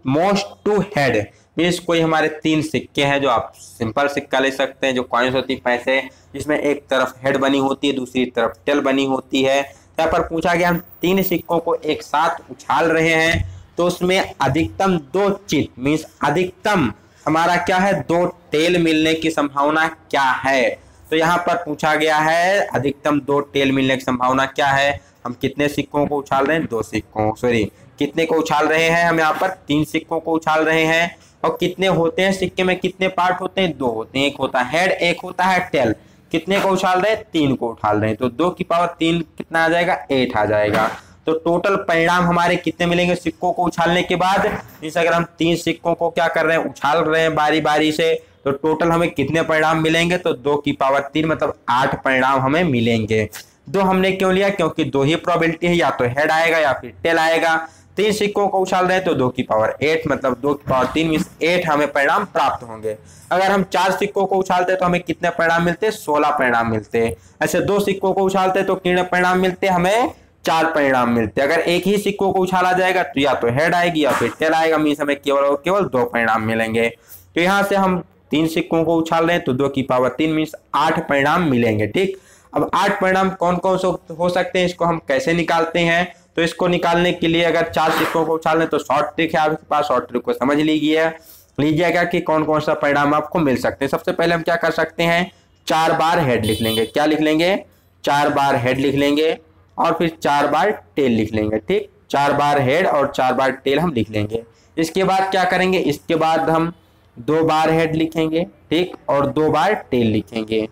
most two head, means कोई हमारे 3 सिक्के हैं, जो आप सिंपल सिक्का ले सकते हैं, जो कॉइन्स होती है पैसे, जिसमें एक तरफ हेड बनी होती है, दूसरी तरफ टेल बनी होती है। यहाँ पर पूछा गया हम 3 सिक्कों को एक साथ उछाल रहे हैं, तो उसमें अधिकतम 2 चिट, मीन्स अधिकतम हमारा क्या है, 2 टेल मिलने की संभावना क्या है। तो यहाँ पर पूछा गया है अधिकतम 2 टेल मिलने की संभावना क्या है। हम कितने सिक्कों को उछाल रहे हैं, 2 सिक्कों, सॉरी कितने को उछाल रहे हैं, हम यहाँ पर 3 सिक्कों को उछाल रहे हैं। और कितने होते हैं सिक्के में, कितने पार्ट होते हैं, 2 होते हैं, एक होता है हेड, एक होता है टेल। कितने को उछाल रहे हैं, 3 को उछाल रहे हैं, तो 2 की पावर 3 कितना आ जाएगा, 8 आ जाएगा। तो टोटल परिणाम हमारे कितने मिलेंगे सिक्कों को उछालने के बाद, जैसे अगर हम 3 सिक्कों को क्या कर रहे हैं, उछाल रहे हैं बारी बारी से, तो टोटल हमें कितने परिणाम मिलेंगे, तो 2 की पावर 3 मतलब 8 परिणाम हमें मिलेंगे। 2 हमने क्यों लिया, क्योंकि 2 ही प्रोबेबिलिटी है, या तो हेड आएगा या फिर टेल आएगा। 3 सिक्कों को उछाल रहे हैं तो 2 की पावर 8 मतलब 2 की पावर 3 मींस 8 हमें परिणाम प्राप्त होंगे। अगर हम 4 सिक्कों को उछालते हैं तो हमें कितने परिणाम मिलते हैं, 16 परिणाम मिलते हैं। ऐसे 2 सिक्कों को उछालते हैं तो कितने परिणाम मिलते हैं, हमें 4 परिणाम मिलते हैं। अगर एक ही सिक्कों को उछाला जाएगा तो या तो हेड आएगी या फिर टेल आएगा, मींस हमें केवल और केवल 2 परिणाम मिलेंगे। तो यहाँ से हम 3 सिक्कों को उछाल रहे हैं तो 2 की पावर 3 मींस 8 परिणाम मिलेंगे। ठीक, अब 8 परिणाम कौन कौन से हो सकते हैं, इसको हम कैसे निकालते हैं। तो इसको निकालने के लिए अगर 4 सिक्कों को उछाल लें तो शॉर्ट ट्रिक है आपके पास, शॉर्ट ट्रिक को समझ लीजिएगा कि कौन कौन सा परिणाम आपको मिल सकते हैं। सबसे पहले हम क्या कर सकते हैं, 4 बार हेड लिख लेंगे। क्या लिख लेंगे, 4 बार हेड लिख लेंगे और फिर 4 बार टेल लिख लेंगे। ठीक, 4 बार हेड और 4 बार टेल हम लिख लेंगे। इसके बाद क्या करेंगे, इसके बाद हम 2 बार हेड लिखेंगे, ठीक, और 2 बार टेल लिखेंगे।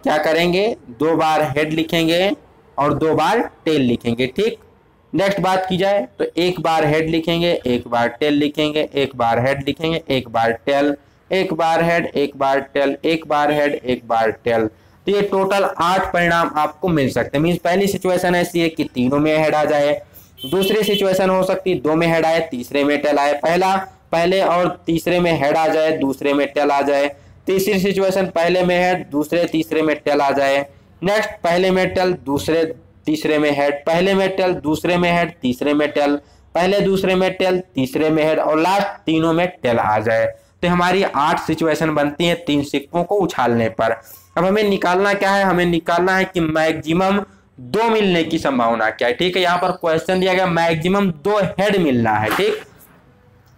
क्या करेंगे, 2 बार हेड लिखेंगे और 2 बार टेल लिखेंगे। ठीक, नेक्स्ट बात की जाए तो 1 बार हेड लिखेंगे, 1 बार टेल लिखेंगे, 1 बार हेड लिखेंगे, 1 बार टेल, 1 बार हेड, 1 बार टेल, 1 बार हेड, 1 बार टेल। तो ये टोटल 8 परिणाम आपको मिल सकते हैं। मींस पहली सिचुएशन ऐसी है कि तीनों में हेड आ जाए, दूसरी सिचुएशन हो सकती है 2 में हेड आए, तीसरे में टेल आए, पहले और तीसरे में हेड आ जाए, दूसरे में टेल आ जाए। तीसरी सिचुएशन पहले में हेड, दूसरे तीसरे में टेल आ जाए। नेक्स्ट पहले में टेल, दूसरे तीसरे में हेड, पहले में टेल, दूसरे में हेड, तीसरे में टेल, पहले दूसरे में टेल, तीसरे में हेड और लास्ट तीनों में टेल आ जाए। तो हमारी 8 सिचुएशन बनती है 3 सिक्कों को उछालने पर। अब हमें निकालना क्या है, हमें निकालना है कि मैक्सिमम 2 मिलने की संभावना क्या है। ठीक है, यहाँ पर क्वेश्चन दिया गया मैक्सिमम 2 हेड मिलना है। ठीक,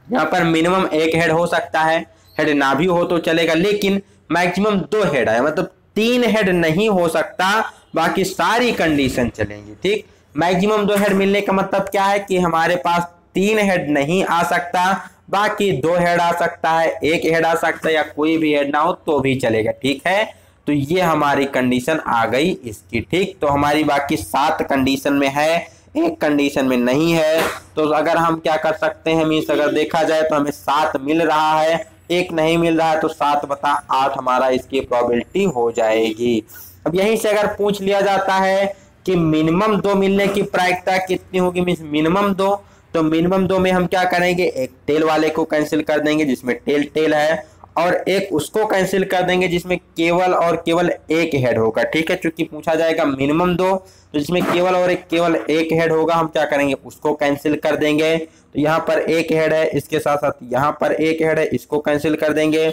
यहाँ पर मिनिमम 1 हेड हो सकता है, हेड ना भी हो तो चलेगा, लेकिन मैक्सिमम 2 हेड है, मतलब 3 हेड नहीं हो सकता, बाकी सारी कंडीशन चलेंगी। ठीक, मैक्सिमम 2 हेड मिलने का मतलब क्या है कि हमारे पास 3 हेड नहीं आ सकता, बाकी 2 हेड आ सकता है, 1 हेड आ सकता है, या कोई भी हेड ना हो तो भी चलेगा। ठीक है, तो ये हमारी कंडीशन आ गई इसकी। ठीक, तो हमारी बाकी 7 कंडीशन में है, 1 कंडीशन में नहीं है। तो अगर हम क्या कर सकते हैं, मीन्स अगर देखा जाए तो हमें 7 मिल रहा है, 1 नहीं मिल रहा है, तो 7/8 हमारा इसकी प्रोबेबिलिटी हो जाएगी। अब यहीं से अगर पूछ लिया जाता है कि मिनिमम 2 मिलने की प्रायिकता कितनी होगी, मीन्स मिनिमम 2, तो मिनिमम 2 में हम क्या करेंगे, एक टेल वाले को कैंसिल कर देंगे जिसमें टेल है, और एक उसको कैंसिल कर देंगे जिसमें केवल और केवल 1 हेड होगा। ठीक है, चूंकि पूछा जाएगा मिनिमम 2, तो जिसमें केवल और केवल 1 हेड होगा, हम क्या करेंगे, उसको कैंसिल कर देंगे। तो यहाँ पर 1 हेड है, इसके साथ साथ यहाँ पर 1 हेड है, इसको कैंसिल कर देंगे,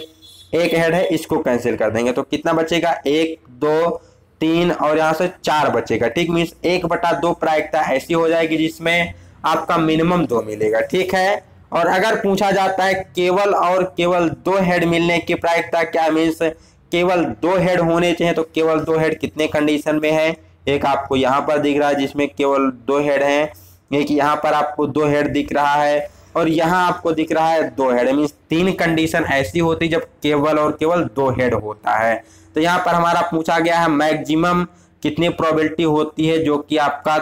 1 हेड है, इसको कैंसिल कर देंगे। तो कितना बचेगा, 1 2 3 और यहाँ से 4 बचेगा। ठीक, मीन्स 1/2 प्रायिकता ऐसी हो जाएगी जिसमें आपका मिनिमम 2 मिलेगा। ठीक है, और अगर पूछा जाता है केवल और केवल 2 हेड मिलने की प्रायिकता क्या, मीन्स केवल 2 हेड होने चाहिए, तो केवल 2 हेड कितने कंडीशन में है, एक आपको यहाँ पर दिख रहा है जिसमें केवल 2 हेड हैं, एक यहाँ पर आपको 2 हेड दिख रहा है, और यहाँ आपको दिख रहा है 2 हेड। मीन्स 3 कंडीशन ऐसी होती जब केवल और केवल 2 हेड होता है। तो यहाँ पर हमारा पूछा गया है मैक्सिमम कितनी प्रोबेबिलिटी होती है जो कि आपका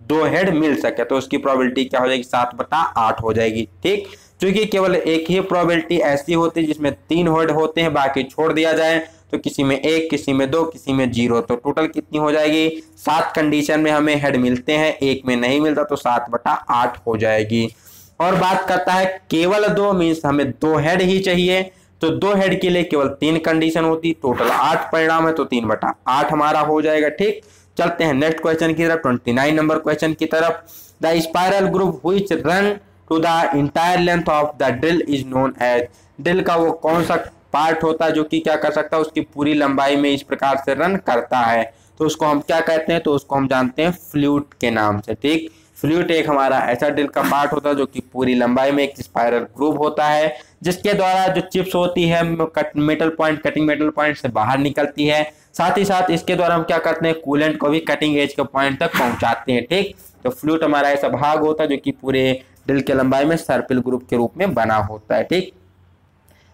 2 हेड मिल सके, तो उसकी प्रोबेबिलिटी क्या हो जाएगी 7/8 हो जाएगी। ठीक, क्योंकि केवल एक ही प्रोबेबिलिटी ऐसी होती है जिसमें 3 हेड होते हैं, बाकी छोड़ दिया जाए तो किसी में 1, किसी में 2, किसी में 0, तो टोटल कितनी हो जाएगी 7 कंडीशन में हमें हेड मिलते हैं, एक में नहीं मिलता तो 7/8 हो जाएगी। और बात करता है केवल 2 मीन्स हमें 2 हेड ही चाहिए, तो 2 हेड के लिए केवल 3 कंडीशन होती, टोटल 8 परिणाम है तो 3/8 हमारा हो जाएगा। ठीक, चलते हैं नेक्स्ट क्वेश्चन की तरफ, 29 नंबर क्वेश्चन की तरफ। The spiral group which run to the entire length of the drill is known as. Drill का वो कौन सा पार्ट होता है जो कि क्या कर सकता है, उसकी पूरी लंबाई में इस प्रकार से रन करता है, तो उसको हम क्या कहते हैं, तो उसको हम जानते हैं फ्लूट के नाम से। ठीक, फ्लूट एक हमारा ऐसा ड्रिल का पार्ट होता है जो कि पूरी लंबाई में एक स्पाइरल ग्रूव होता है, जिसके द्वारा जो चिप्स होती है कटिंग मेटल पॉइंट से बाहर निकलती है। साथ ही साथ इसके द्वारा हम क्या करते हैं, कूलेंट को भी कटिंग एज के पॉइंट तक पहुंचाते हैं। ठीक, तो फ्लूट हमारा ऐसा भाग होता है जो कि पूरे ड्रिल के लंबाई में सर्पिल ग्रुप के रूप में बना होता है। ठीक,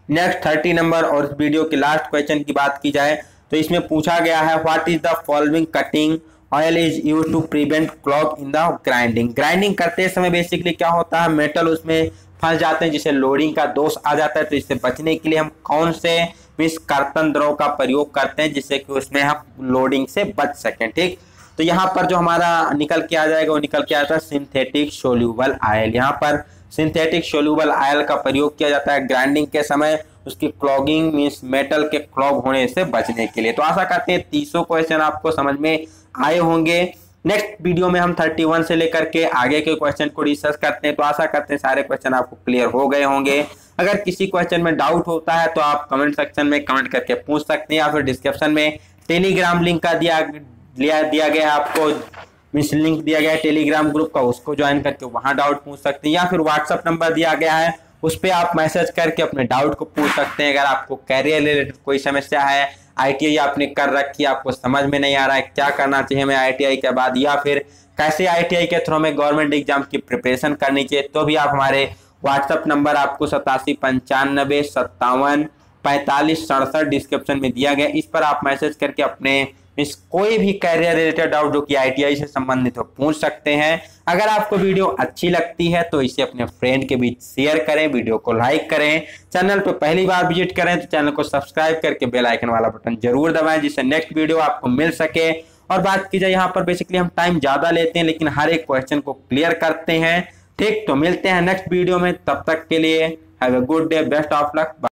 नेक्स्ट 30 नंबर और इस वीडियो के लास्ट क्वेश्चन की बात की जाए तो इसमें पूछा गया है what is the following cutting oil is use to prevent clog in the grinding. Grinding करते समय बेसिकली क्या होता है, मेटल उसमें फंस जाते हैं जिसे लोडिंग का दोष आ जाता है, तो इससे बचने के लिए हम कौन से मिस कर्तन द्रव का प्रयोग करते हैं जिससे कि उसमें हम लोडिंग से बच सकें। ठीक, तो यहाँ पर जो हमारा निकल के आ जाएगा वो निकल के आता है सिंथेटिक सोल्यूबल आयल। यहाँ पर सिंथेटिक सोल्यूबल आयल का प्रयोग किया जाता है ग्राइंडिंग के समय उसकी क्लॉगिंग मींस मेटल के क्लॉग होने से बचने के लिए। तो आशा करते हैं 300 क्वेश्चन आपको समझ में आए होंगे। नेक्स्ट वीडियो में हम 31 से लेकर के आगे के क्वेश्चन को डिस्कस करते हैं, तो आशा करते हैं सारे क्वेश्चन आपको क्लियर हो गए होंगे। अगर किसी क्वेश्चन में डाउट होता है तो आप कमेंट सेक्शन में कमेंट करके पूछ सकते हैं, या फिर डिस्क्रिप्शन में टेलीग्राम लिंक का दिया गया है आपको, मींस लिंक दिया गया है टेलीग्राम ग्रुप का, उसको ज्वाइन करके वहां डाउट पूछ सकते हैं, या फिर व्हाट्सएप नंबर दिया गया है उस पर आप मैसेज करके अपने डाउट को पूछ सकते हैं। अगर आपको कैरियर रिलेटेड कोई समस्या है, आईटीआई आपने कर रखी है, आपको समझ में नहीं आ रहा है क्या करना चाहिए हमें आईटीआई के बाद, या फिर कैसे आईटीआई के थ्रू में गवर्नमेंट एग्जाम की प्रिपरेशन करनी चाहिए, तो भी आप हमारे व्हाट्सएप नंबर आपको 8795574567 डिस्क्रिप्शन में दिया गया, इस पर आप मैसेज करके अपने इस कोई भी कैरियर रिलेटेड डाउट जो कि आईटीआई से संबंधित हो पूछ सकते हैं। अगर आपको वीडियो अच्छी लगती है तो इसे अपने फ्रेंड के बीच शेयर करें, वीडियो को लाइक करें, चैनल पे पहली बार विजिट करें तो चैनल को सब्सक्राइब करके बेल आइकन वाला बटन जरूर दबाएं जिससे नेक्स्ट वीडियो आपको मिल सके। और बात की जाए यहाँ पर बेसिकली हम टाइम ज्यादा लेते हैं लेकिन हर एक क्वेश्चन को क्लियर करते हैं। ठीक, तो मिलते हैं नेक्स्ट वीडियो में, तब तक के लिए have a good day, best of luck.